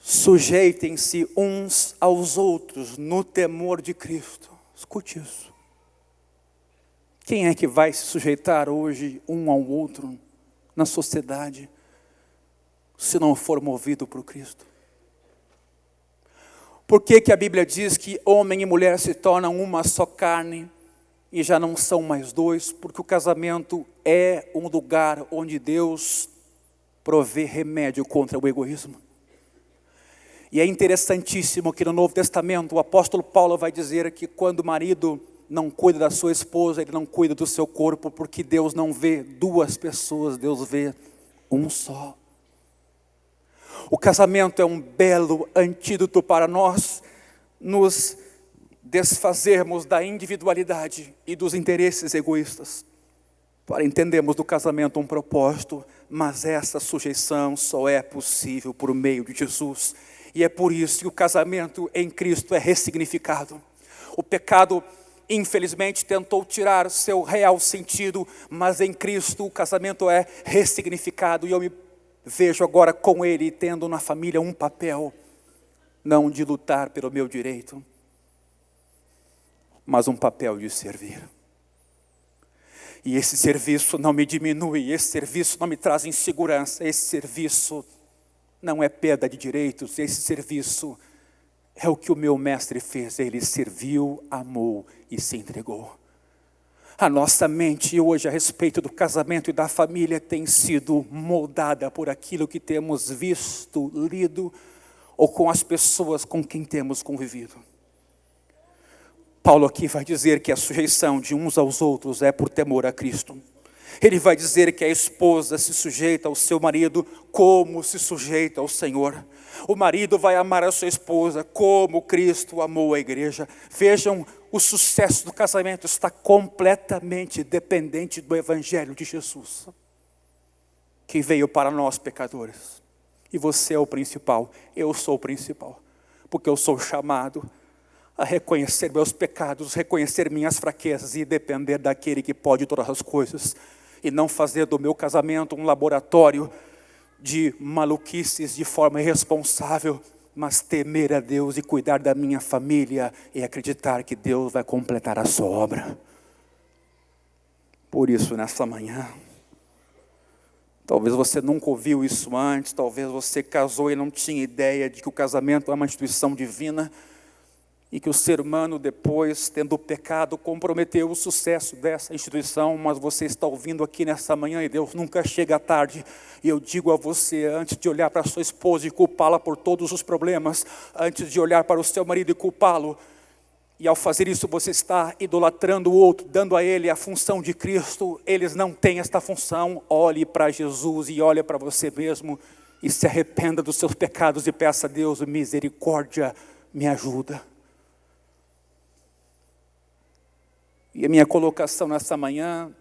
Sujeitem-se uns aos outros no temor de Cristo. Escute isso. Quem é que vai se sujeitar hoje um ao outro na sociedade, se não for movido por Cristo? Por que que a Bíblia diz que homem e mulher se tornam uma só carne e já não são mais dois? Porque o casamento é um lugar onde Deus provê remédio contra o egoísmo. E é interessantíssimo que no Novo Testamento o apóstolo Paulo vai dizer que quando o marido não cuida da sua esposa, ele não cuida do seu corpo, porque Deus não vê duas pessoas, Deus vê um só. O casamento é um belo antídoto para nós nos desfazermos da individualidade e dos interesses egoístas, para entendermos do casamento um propósito, mas essa sujeição só é possível por meio de Jesus. E é por isso que o casamento em Cristo é ressignificado. O pecado, infelizmente, tentou tirar seu real sentido, mas em Cristo o casamento é ressignificado. E eu me vejo agora com Ele, tendo na família um papel, não de lutar pelo meu direito, mas um papel de servir. E esse serviço não me diminui, esse serviço não me traz insegurança, esse serviço não é perda de direitos, esse serviço é o que o meu mestre fez. Ele serviu, amou e se entregou. A nossa mente hoje a respeito do casamento e da família tem sido moldada por aquilo que temos visto, lido, ou com as pessoas com quem temos convivido. Paulo aqui vai dizer que a sujeição de uns aos outros é por temor a Cristo. Ele vai dizer que a esposa se sujeita ao seu marido como se sujeita ao Senhor. O marido vai amar a sua esposa como Cristo amou a igreja. Vejam, o sucesso do casamento está completamente dependente do Evangelho de Jesus, que veio para nós pecadores. E você é o principal, eu sou o principal, porque eu sou chamado a reconhecer meus pecados, reconhecer minhas fraquezas e depender daquele que pode todas as coisas. E não fazer do meu casamento um laboratório de maluquices de forma irresponsável, mas temer a Deus e cuidar da minha família e acreditar que Deus vai completar a sua obra. Por isso, nesta manhã, talvez você nunca ouviu isso antes, talvez você casou e não tinha ideia de que o casamento é uma instituição divina, e que o ser humano depois, tendo o pecado, comprometeu o sucesso dessa instituição. Mas você está ouvindo aqui nessa manhã e Deus nunca chega tarde. E eu digo a você, antes de olhar para a sua esposa e culpá-la por todos os problemas, antes de olhar para o seu marido e culpá-lo, e ao fazer isso você está idolatrando o outro, dando a ele a função de Cristo. Eles não têm esta função. Olhe para Jesus e olhe para você mesmo e se arrependa dos seus pecados e peça a Deus misericórdia, me ajuda. E a minha colocação nessa manhã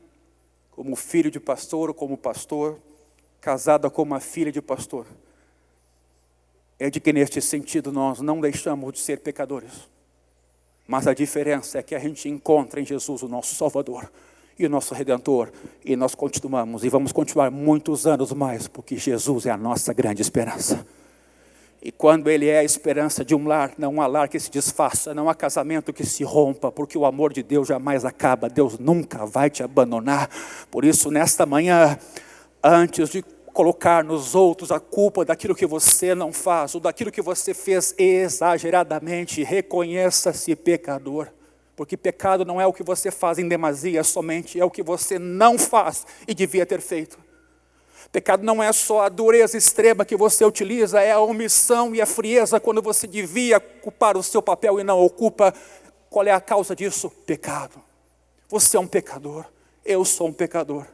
como filho de pastor ou como pastor, casada com uma filha de pastor, é de que neste sentido nós não deixamos de ser pecadores. Mas a diferença é que a gente encontra em Jesus o nosso Salvador e o nosso Redentor, e nós continuamos e vamos continuar muitos anos mais, porque Jesus é a nossa grande esperança. E quando Ele é a esperança de um lar, não há lar que se desfaça, não há casamento que se rompa, porque o amor de Deus jamais acaba, Deus nunca vai te abandonar. Por isso, nesta manhã, antes de colocar nos outros a culpa daquilo que você não faz, ou daquilo que você fez exageradamente, reconheça-se pecador. Porque pecado não é o que você faz em demasia somente, é o que você não faz e devia ter feito. Pecado não é só a dureza extrema que você utiliza, é a omissão e a frieza quando você devia ocupar o seu papel e não ocupa. Qual é a causa disso? Pecado. Você é um pecador, eu sou um pecador.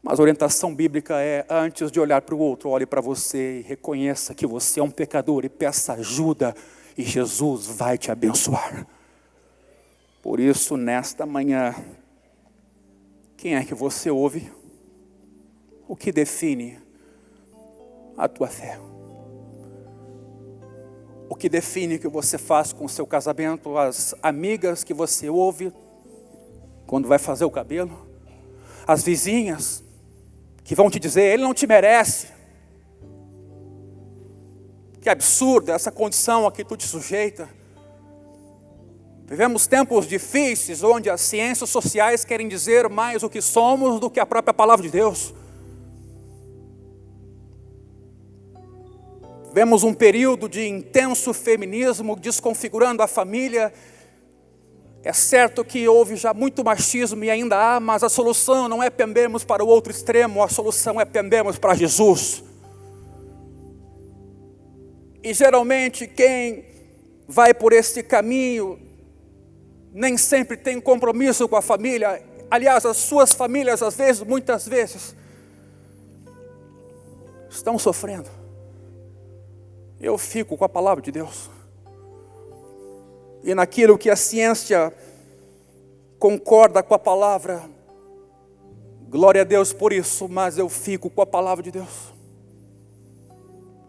Mas a orientação bíblica é, antes de olhar para o outro, olhe para você e reconheça que você é um pecador e peça ajuda, e Jesus vai te abençoar. Por isso, nesta manhã, quem é que você ouve? O que define a tua fé? O que define o que você faz com o seu casamento? As amigas que você ouve quando vai fazer o cabelo? As vizinhas que vão te dizer, ele não te merece. Que absurdo essa condição a que tu te sujeita. Vivemos tempos difíceis onde as ciências sociais querem dizer mais o que somos do que a própria palavra de Deus. Vemos um período de intenso feminismo desconfigurando a família. É certo que houve já muito machismo e ainda há, mas a solução não é pendermos para o outro extremo, a solução é pendermos para Jesus. E geralmente quem vai por esse caminho nem sempre tem compromisso com a família. Aliás, as suas famílias, às vezes, muitas vezes, estão sofrendo. Eu fico com a palavra de Deus. E naquilo que a ciência concorda com a palavra, glória a Deus por isso, mas eu fico com a palavra de Deus.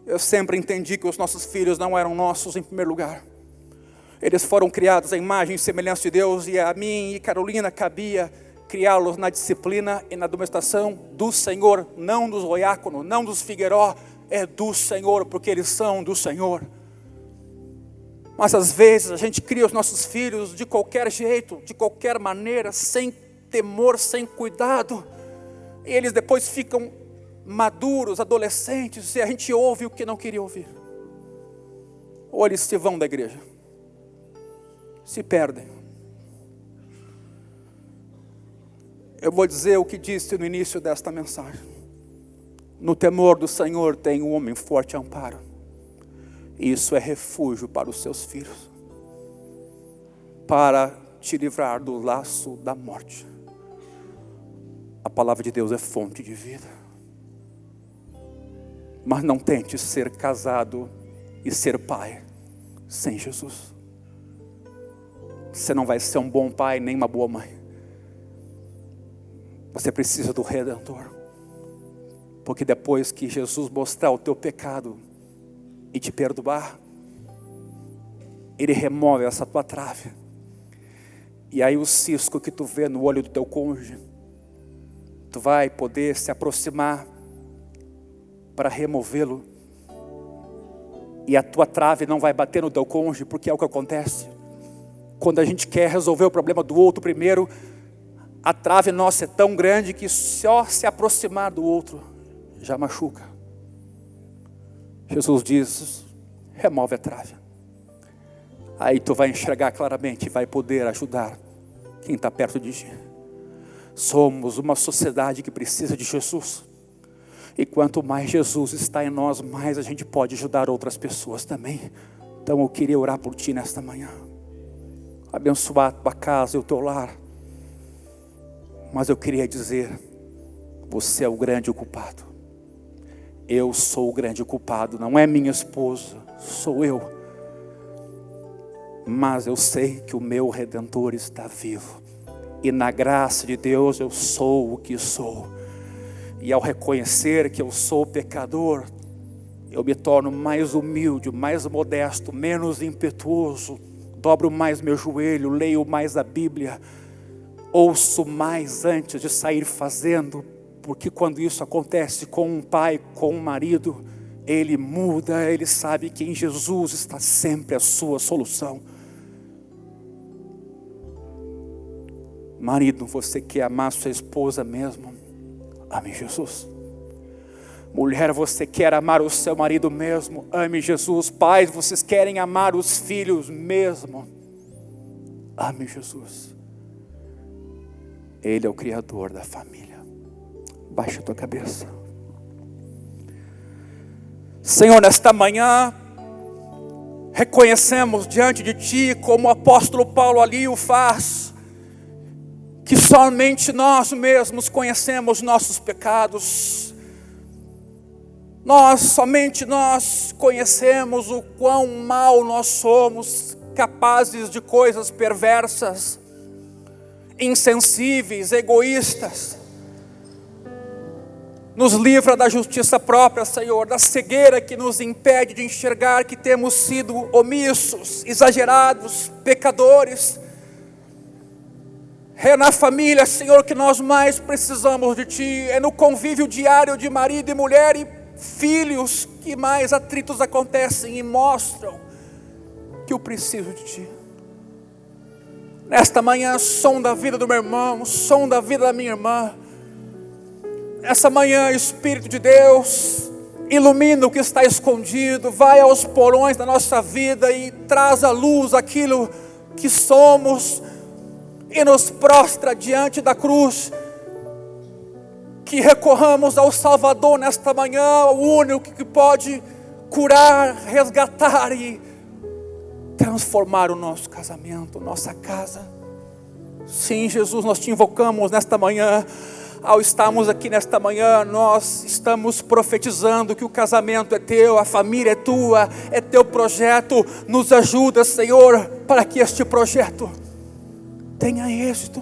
Eu sempre entendi que os nossos filhos não eram nossos em primeiro lugar. Eles foram criados à imagem e semelhança de Deus, e a mim e Carolina cabia criá-los na disciplina e na domesticação do Senhor, não dos Oiácono, não dos Figueiró, é do Senhor, porque eles são do Senhor. Mas às vezes a gente cria os nossos filhos de qualquer jeito, de qualquer maneira, sem temor, sem cuidado, e eles depois ficam maduros, adolescentes, e a gente ouve o que não queria ouvir. Ou eles se vão da igreja, se perdem. Eu vou dizer o que disse no início desta mensagem. No temor do Senhor tem um homem forte amparo. Isso é refúgio para os seus filhos, para te livrar do laço da morte. A palavra de Deus é fonte de vida. Mas não tente ser casado e ser pai sem Jesus. Você não vai ser um bom pai nem uma boa mãe. Você precisa do Redentor. Porque depois que Jesus mostrar o teu pecado e te perdoar, Ele remove essa tua trave. E aí o cisco que tu vê no olho do teu cônjuge, tu vai poder se aproximar para removê-lo. E a tua trave não vai bater no teu cônjuge, porque é o que acontece. Quando a gente quer resolver o problema do outro primeiro, a trave nossa é tão grande que só se aproximar do outro já machuca. Jesus diz, remove a trave. Aí tu vai enxergar claramente e vai poder ajudar quem está perto de ti. Somos uma sociedade que precisa de Jesus. E quanto mais Jesus está em nós, mais a gente pode ajudar outras pessoas também. Então eu queria orar por ti nesta manhã. Abençoar a tua casa e o teu lar. Mas eu queria dizer, você é o grande culpado. Eu sou o grande culpado, não é minha esposa, sou eu. Mas eu sei que o meu Redentor está vivo. E na graça de Deus eu sou o que sou. E ao reconhecer que eu sou pecador, eu me torno mais humilde, mais modesto, menos impetuoso. Dobro mais meu joelho, leio mais a Bíblia, ouço mais antes de sair fazendo. Porque quando isso acontece com um pai, com um marido, ele muda, ele sabe que em Jesus está sempre a sua solução. Marido, você quer amar sua esposa mesmo? Ame Jesus. Mulher, você quer amar o seu marido mesmo? Ame Jesus. Pais, vocês querem amar os filhos mesmo? Ame Jesus. Ele é o Criador da família. Baixa a tua cabeça. Senhor, nesta manhã, reconhecemos diante de Ti, como o apóstolo Paulo ali o faz, que somente nós mesmos conhecemos nossos pecados. Somente nós conhecemos o quão mal nós somos, capazes de coisas perversas, insensíveis, egoístas. Nos livra da justiça própria, Senhor, da cegueira que nos impede de enxergar que temos sido omissos, exagerados, pecadores. É na família, Senhor, que nós mais precisamos de Ti. É no convívio diário de marido e mulher e filhos que mais atritos acontecem e mostram que eu preciso de Ti. Nesta manhã, sonda a vida do meu irmão, sonda a vida da minha irmã. Essa manhã, Espírito de Deus, ilumina o que está escondido, vai aos porões da nossa vida e traz à luz aquilo que somos e nos prostra diante da cruz. Que recorramos ao Salvador nesta manhã, o único que pode curar, resgatar e transformar o nosso casamento, nossa casa. Sim, Jesus, nós Te invocamos nesta manhã. Ao estarmos aqui nesta manhã, nós estamos profetizando que o casamento é Teu, a família é Tua, é Teu projeto. Nos ajuda, Senhor, para que este projeto tenha êxito.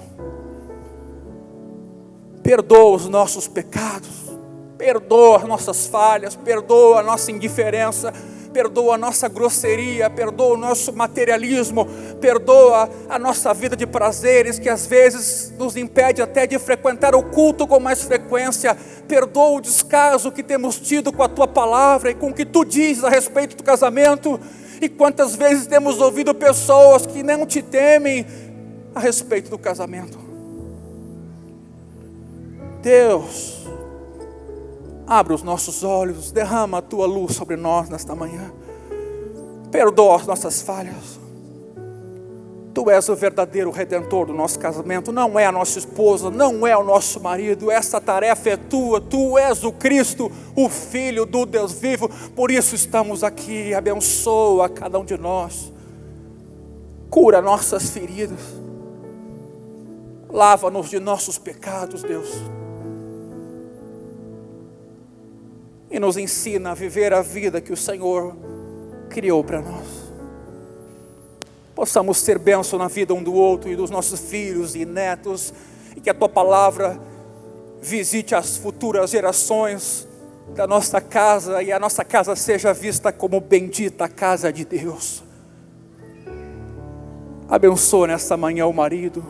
Perdoa os nossos pecados, perdoa as nossas falhas, perdoa a nossa indiferença, perdoa a nossa grosseria, perdoa o nosso materialismo, perdoa a nossa vida de prazeres que às vezes nos impede até de frequentar o culto com mais frequência. Perdoa o descaso que temos tido com a Tua palavra e com o que Tu dizes a respeito do casamento. E quantas vezes temos ouvido pessoas que não Te temem a respeito do casamento. Deus, abre os nossos olhos, derrama a Tua luz sobre nós nesta manhã. Perdoa as nossas falhas. Tu és o verdadeiro redentor do nosso casamento. Não é a nossa esposa, não é o nosso marido. Essa tarefa é Tua. Tu és o Cristo, o Filho do Deus vivo. Por isso estamos aqui. Abençoa cada um de nós. Cura nossas feridas. Lava-nos de nossos pecados, Deus. E nos ensina a viver a vida que o Senhor criou para nós. Possamos ser bênção na vida um do outro e dos nossos filhos e netos. E que a Tua palavra visite as futuras gerações da nossa casa. E a nossa casa seja vista como bendita casa de Deus. Abençoa nessa manhã o marido.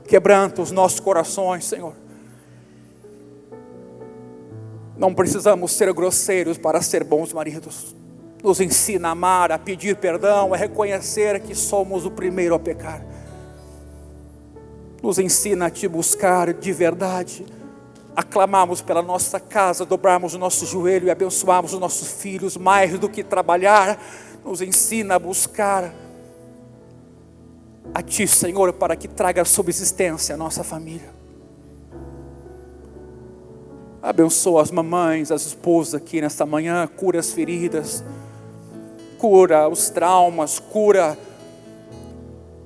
Quebranta os nossos corações, Senhor. Não precisamos ser grosseiros para ser bons maridos. Nos ensina a amar, a pedir perdão, a reconhecer que somos o primeiro a pecar. Nos ensina a Te buscar de verdade, a clamarmos pela nossa casa, dobrarmos o nosso joelho e abençoarmos os nossos filhos mais do que trabalhar. Nos ensina a buscar a Ti, Senhor, para que traga subsistência à nossa família. Abençoa as mamães, as esposas aqui nesta manhã. Cura as feridas, cura os traumas, cura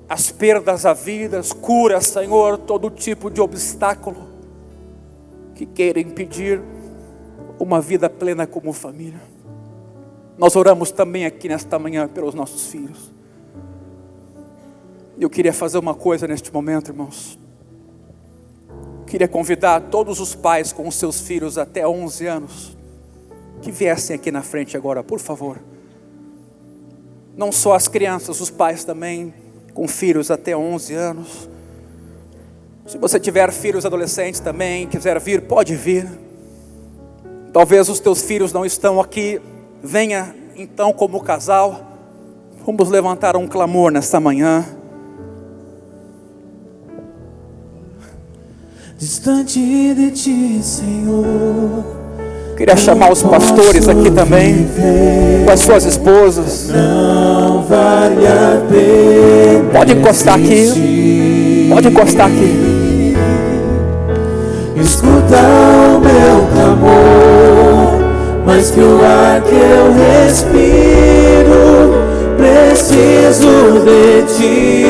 as perdas à vida, cura, Senhor, todo tipo de obstáculo que queira impedir uma vida plena como família. Nós oramos também aqui nesta manhã pelos nossos filhos. Eu queria fazer uma coisa neste momento, irmãos. Queria convidar todos os pais com os seus filhos até 11 anos que viessem aqui na frente agora, por favor. Não só as crianças, os pais também com filhos até 11 anos. Se você tiver filhos adolescentes também, quiser vir, pode vir. Talvez os teus filhos não estão aqui, venha então como casal. Vamos levantar um clamor nesta manhã. Distante de ti, Senhor. Queria chamar os pastores aqui também, com as suas esposas. Não vale a pena. Pode encostar aqui. Pode encostar aqui. Escuta o meu clamor, mais que o ar que eu respiro, preciso de ti.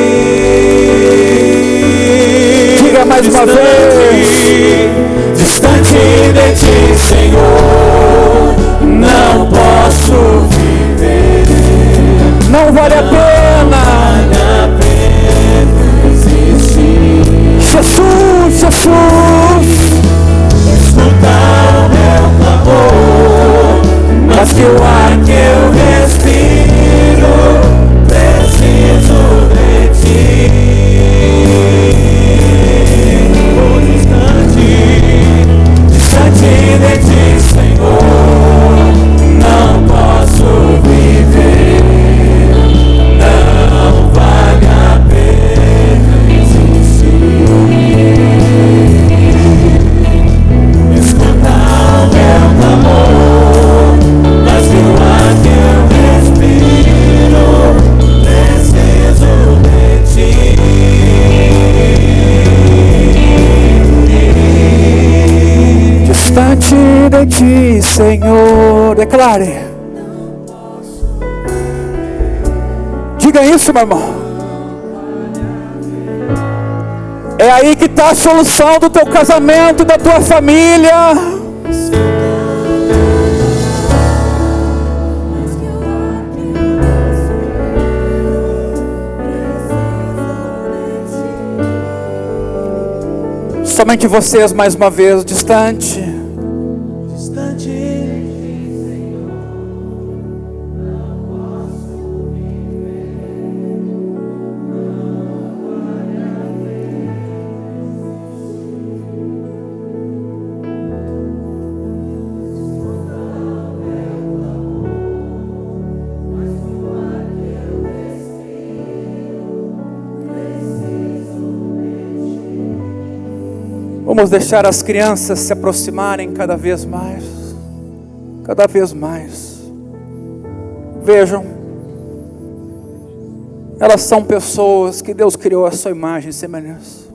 Diga mais uma vez. Distante de ti, Senhor, não posso viver. Não vale a pena. Vale a pena existir. Jesus, Jesus. Escuta o meu clamor, mas que o ar que eu respiro, preciso de ti. Oh, distante de ti, Senhor, não posso viver. Não vale a pena existir. Escuta o meu clamor, mas que o ar que eu respiro, preciso de ti. Distante de ti, Senhor. Declare. Diga isso, meu irmão. É aí que está a solução do teu casamento, da tua família. Somente vocês mais uma vez, distante. Distante. Vamos deixar as crianças se aproximarem cada vez mais. Cada vez mais. Vejam. Elas são pessoas que Deus criou a sua imagem e semelhança.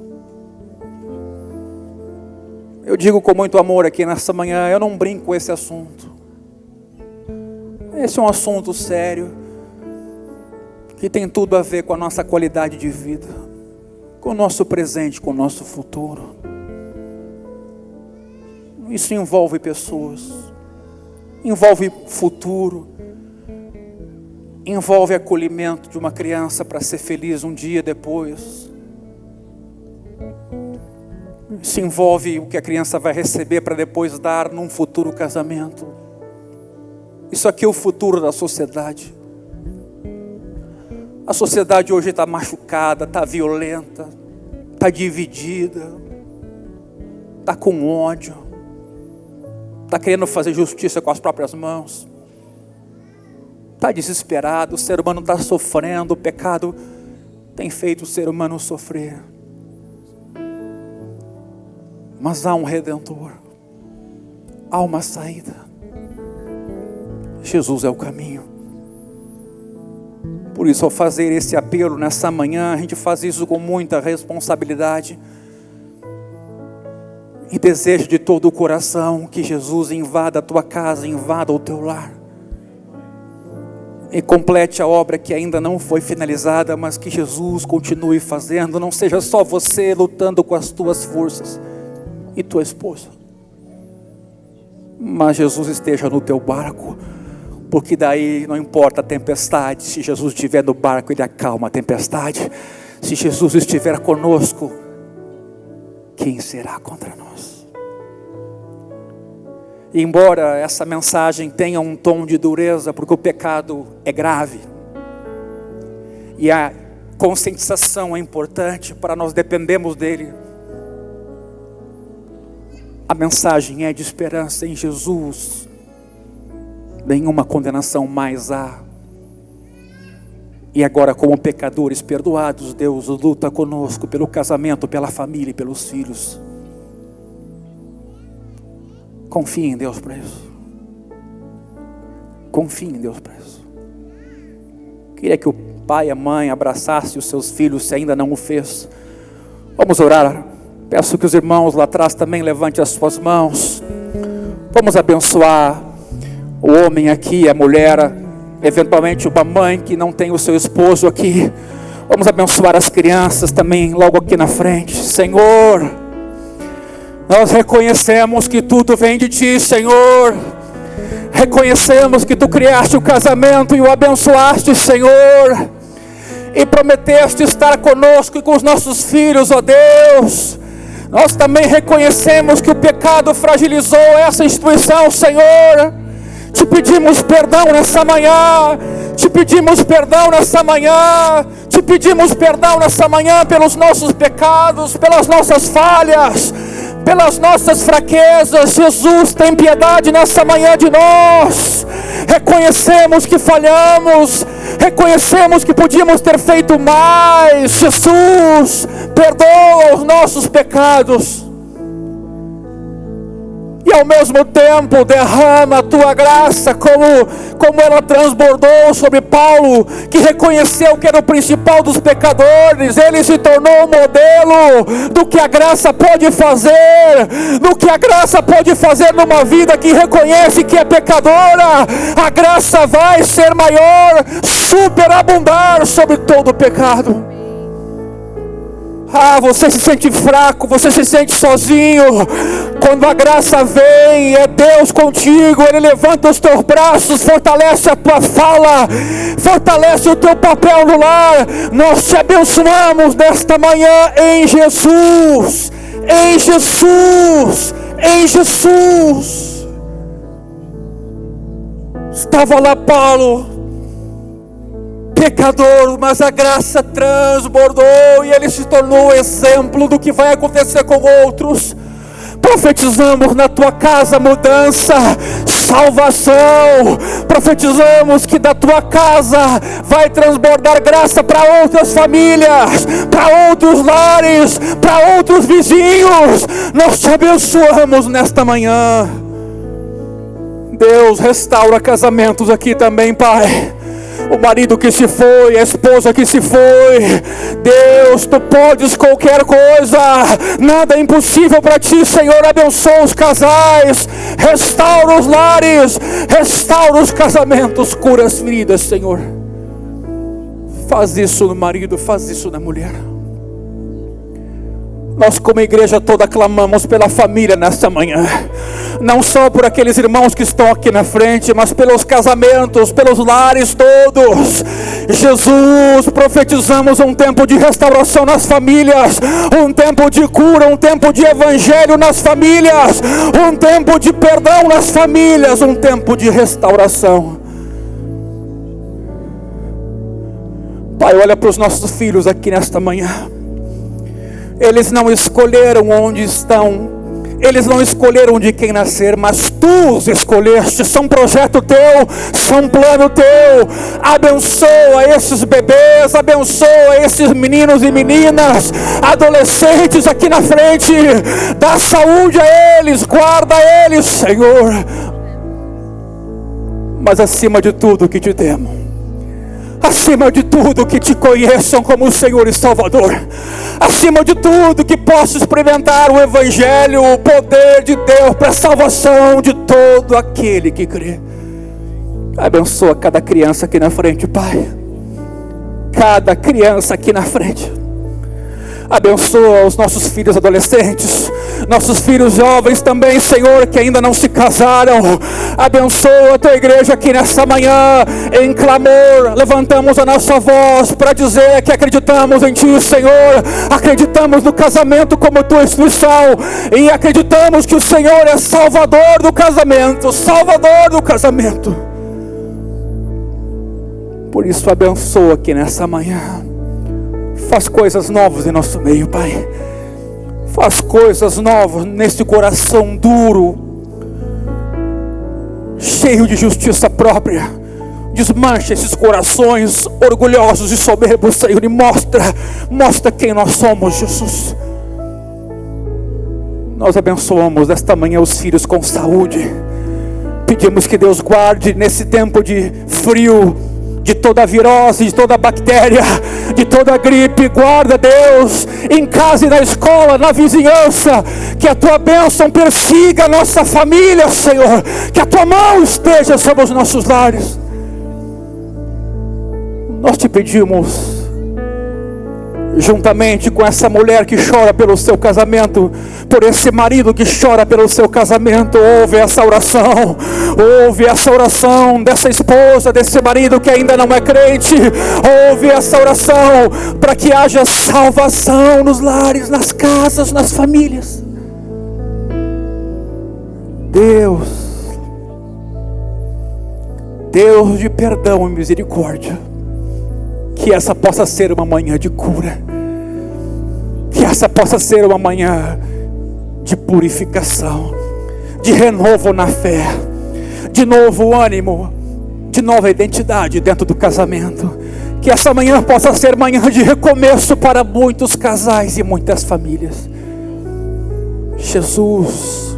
Eu digo com muito amor aqui nessa manhã, eu não brinco com esse assunto. Esse é um assunto sério, que tem tudo a ver com a nossa qualidade de vida, com o nosso presente, com o nosso futuro. Isso envolve pessoas, envolve futuro, envolve acolhimento de uma criança para ser feliz um dia depois. Isso envolve o que a criança vai receber para depois dar num futuro casamento. Isso aqui é o futuro da sociedade. A sociedade hoje está machucada, está violenta, está dividida, está com ódio. Está querendo fazer justiça com as próprias mãos. Está desesperado, o ser humano está sofrendo, o pecado tem feito o ser humano sofrer. Mas há um Redentor, há uma saída. Jesus é o caminho. Por isso, ao fazer esse apelo nessa manhã, a gente faz isso com muita responsabilidade. E desejo de todo o coração que Jesus invada a tua casa, invada o teu lar. E complete a obra que ainda não foi finalizada, mas que Jesus continue fazendo. Não seja só você lutando com as tuas forças e tua esposa, mas Jesus esteja no teu barco. Porque daí não importa a tempestade, se Jesus estiver no barco, Ele acalma a tempestade. Se Jesus estiver conosco, quem será contra nós? E embora essa mensagem tenha um tom de dureza, porque o pecado é grave, e a conscientização é importante para nós dependermos dele, a mensagem é de esperança em Jesus. Nenhuma condenação mais há. E agora, como pecadores perdoados, Deus luta conosco pelo casamento, pela família e pelos filhos. Confie em Deus para isso. Confie em Deus para isso. Queria que o pai e a mãe abraçassem os seus filhos, se ainda não o fez. Vamos orar. Peço que os irmãos lá atrás também levantem as suas mãos. Vamos abençoar o homem aqui, a mulher, eventualmente uma mãe que não tem o seu esposo aqui. Vamos abençoar as crianças também logo aqui na frente. Senhor, nós reconhecemos que tudo vem de Ti, Senhor. Reconhecemos que Tu criaste o casamento e o abençoaste, Senhor, e prometeste estar conosco e com os nossos filhos, ó Deus. Nós também reconhecemos que o pecado fragilizou essa instituição, Senhor. Te pedimos perdão nessa manhã. Te pedimos perdão nessa manhã. Te pedimos perdão nessa manhã pelos nossos pecados, pelas nossas falhas, pelas nossas fraquezas. Jesus, tem piedade nessa manhã de nós. Reconhecemos que falhamos. Reconhecemos que podíamos ter feito mais. Jesus, perdoa os nossos pecados. E ao mesmo tempo derrama a Tua graça, como ela transbordou sobre Paulo, que reconheceu que era o principal dos pecadores. Ele se tornou um modelo do que a graça pode fazer, do que a graça pode fazer numa vida que reconhece que é pecadora. A graça vai ser maior, superabundar sobre todo o pecado. Você se sente fraco, você se sente sozinho. Quando a graça vem, é Deus contigo. Ele levanta os teus braços, fortalece a tua fala, fortalece o teu papel no lar. Nós te abençoamos nesta manhã em Jesus, em Jesus, em Jesus. Estava lá Paulo, pecador, mas a graça transbordou e ele se tornou exemplo do que vai acontecer com outros. Profetizamos na tua casa mudança, salvação. Profetizamos que da tua casa vai transbordar graça para outras famílias, para outros lares, para outros vizinhos. Nós te abençoamos nesta manhã. Deus, restaura casamentos aqui também, Pai. O marido que se foi, a esposa que se foi. Deus, Tu podes qualquer coisa. Nada é impossível para Ti, Senhor. Abençoa os casais, restaura os lares, restaura os casamentos, cura as feridas, Senhor. Faz isso no marido, faz isso na mulher. Nós como igreja toda clamamos pela família nesta manhã. Não só por aqueles irmãos que estão aqui na frente, mas pelos casamentos, pelos lares todos. Jesus, profetizamos um tempo de restauração nas famílias, um tempo de cura, um tempo de evangelho nas famílias, um tempo de perdão nas famílias, um tempo de restauração. Pai, olha para os nossos filhos aqui nesta manhã. Eles não escolheram onde estão, eles não escolheram de quem nascer, mas Tu os escolheste. São projeto Teu, são plano Teu. Abençoa esses bebês, abençoa esses meninos e meninas, adolescentes aqui na frente. Dá saúde a eles, guarda eles, Senhor. Mas acima de tudo que Te temo, acima de tudo que Te conheçam como o Senhor e Salvador, acima de tudo que possa experimentar o Evangelho, o poder de Deus para a salvação de todo aquele que crê. Abençoa cada criança aqui na frente, Pai. Cada criança aqui na frente. Abençoa os nossos filhos adolescentes. nossos filhos jovens também, Senhor, que ainda não se casaram. Abençoa a tua igreja aqui nessa manhã, em clamor, levantamos a nossa voz para dizer que acreditamos em Ti, Senhor, acreditamos no casamento como Tua instituição, e acreditamos que o Senhor é Salvador do casamento, Salvador do casamento. Por isso abençoa aqui nessa manhã, faz coisas novas em nosso meio, Pai, faz coisas novas nesse coração duro, cheio de justiça própria. Desmancha esses corações orgulhosos e soberbos, Senhor, e mostra quem nós somos, Jesus. Nós abençoamos esta manhã os filhos com saúde. Pedimos que Deus guarde nesse tempo de frio, de toda virose, de toda bactéria, de toda gripe. Guarda, Deus, em casa e na escola, na vizinhança. Que a Tua bênção persiga a nossa família, Senhor. Que a Tua mão esteja sobre os nossos lares. Nós Te pedimos, juntamente com essa mulher que chora pelo seu casamento, por esse marido que chora pelo seu casamento, ouve essa oração dessa esposa, desse marido que ainda não é crente. Ouve essa oração para que haja salvação nos lares, nas casas, nas famílias. Deus de perdão e misericórdia, que essa possa ser uma manhã de cura, que essa possa ser uma manhã de purificação, de renovo na fé, de novo ânimo, de nova identidade dentro do casamento. Que essa manhã possa ser manhã de recomeço para muitos casais e muitas famílias. Jesus,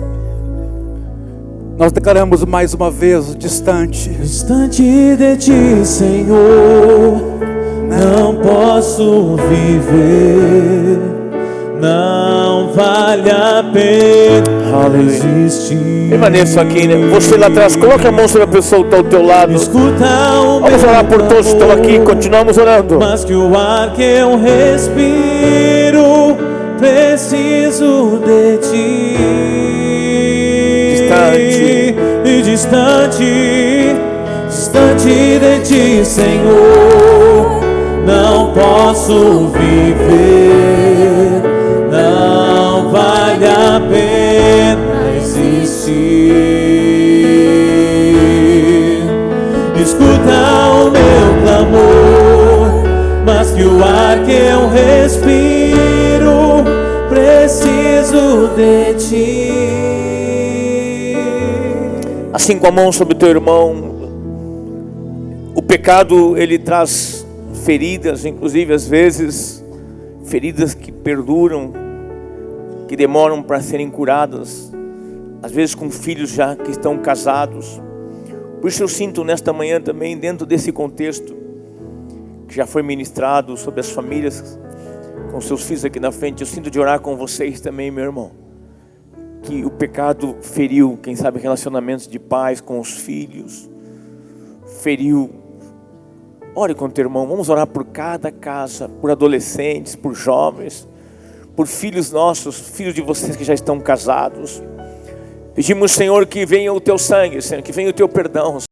nós declaramos mais uma vez distante de Ti, Senhor, não posso viver, não vale a pena existir. Permaneça aqui, né? Você lá atrás, coloque a mão sobre a pessoa que está ao teu lado. Escuta o Vamos orar por todos que estão aqui, continuamos orando. Mas que o ar que eu respiro, preciso de Ti. Distante de Ti, Senhor, não posso viver, não vale a pena existir. Escuta o meu clamor, mas que o ar que eu respiro, preciso de Ti. Assim, com a mão sobre o teu irmão, o pecado, ele traz feridas, inclusive às vezes feridas que perduram, que demoram para serem curadas, às vezes com filhos já que estão casados. Por isso eu sinto nesta manhã também, dentro desse contexto que já foi ministrado sobre as famílias com seus filhos aqui na frente, eu sinto de orar com vocês também, meu irmão, que o pecado feriu, quem sabe, relacionamentos de pais com os filhos, feriu. Ore com o teu irmão, vamos orar por cada casa, por adolescentes, por jovens, por filhos nossos, filhos de vocês que já estão casados. Pedimos, Senhor, que venha o Teu sangue, Senhor, que venha o Teu perdão.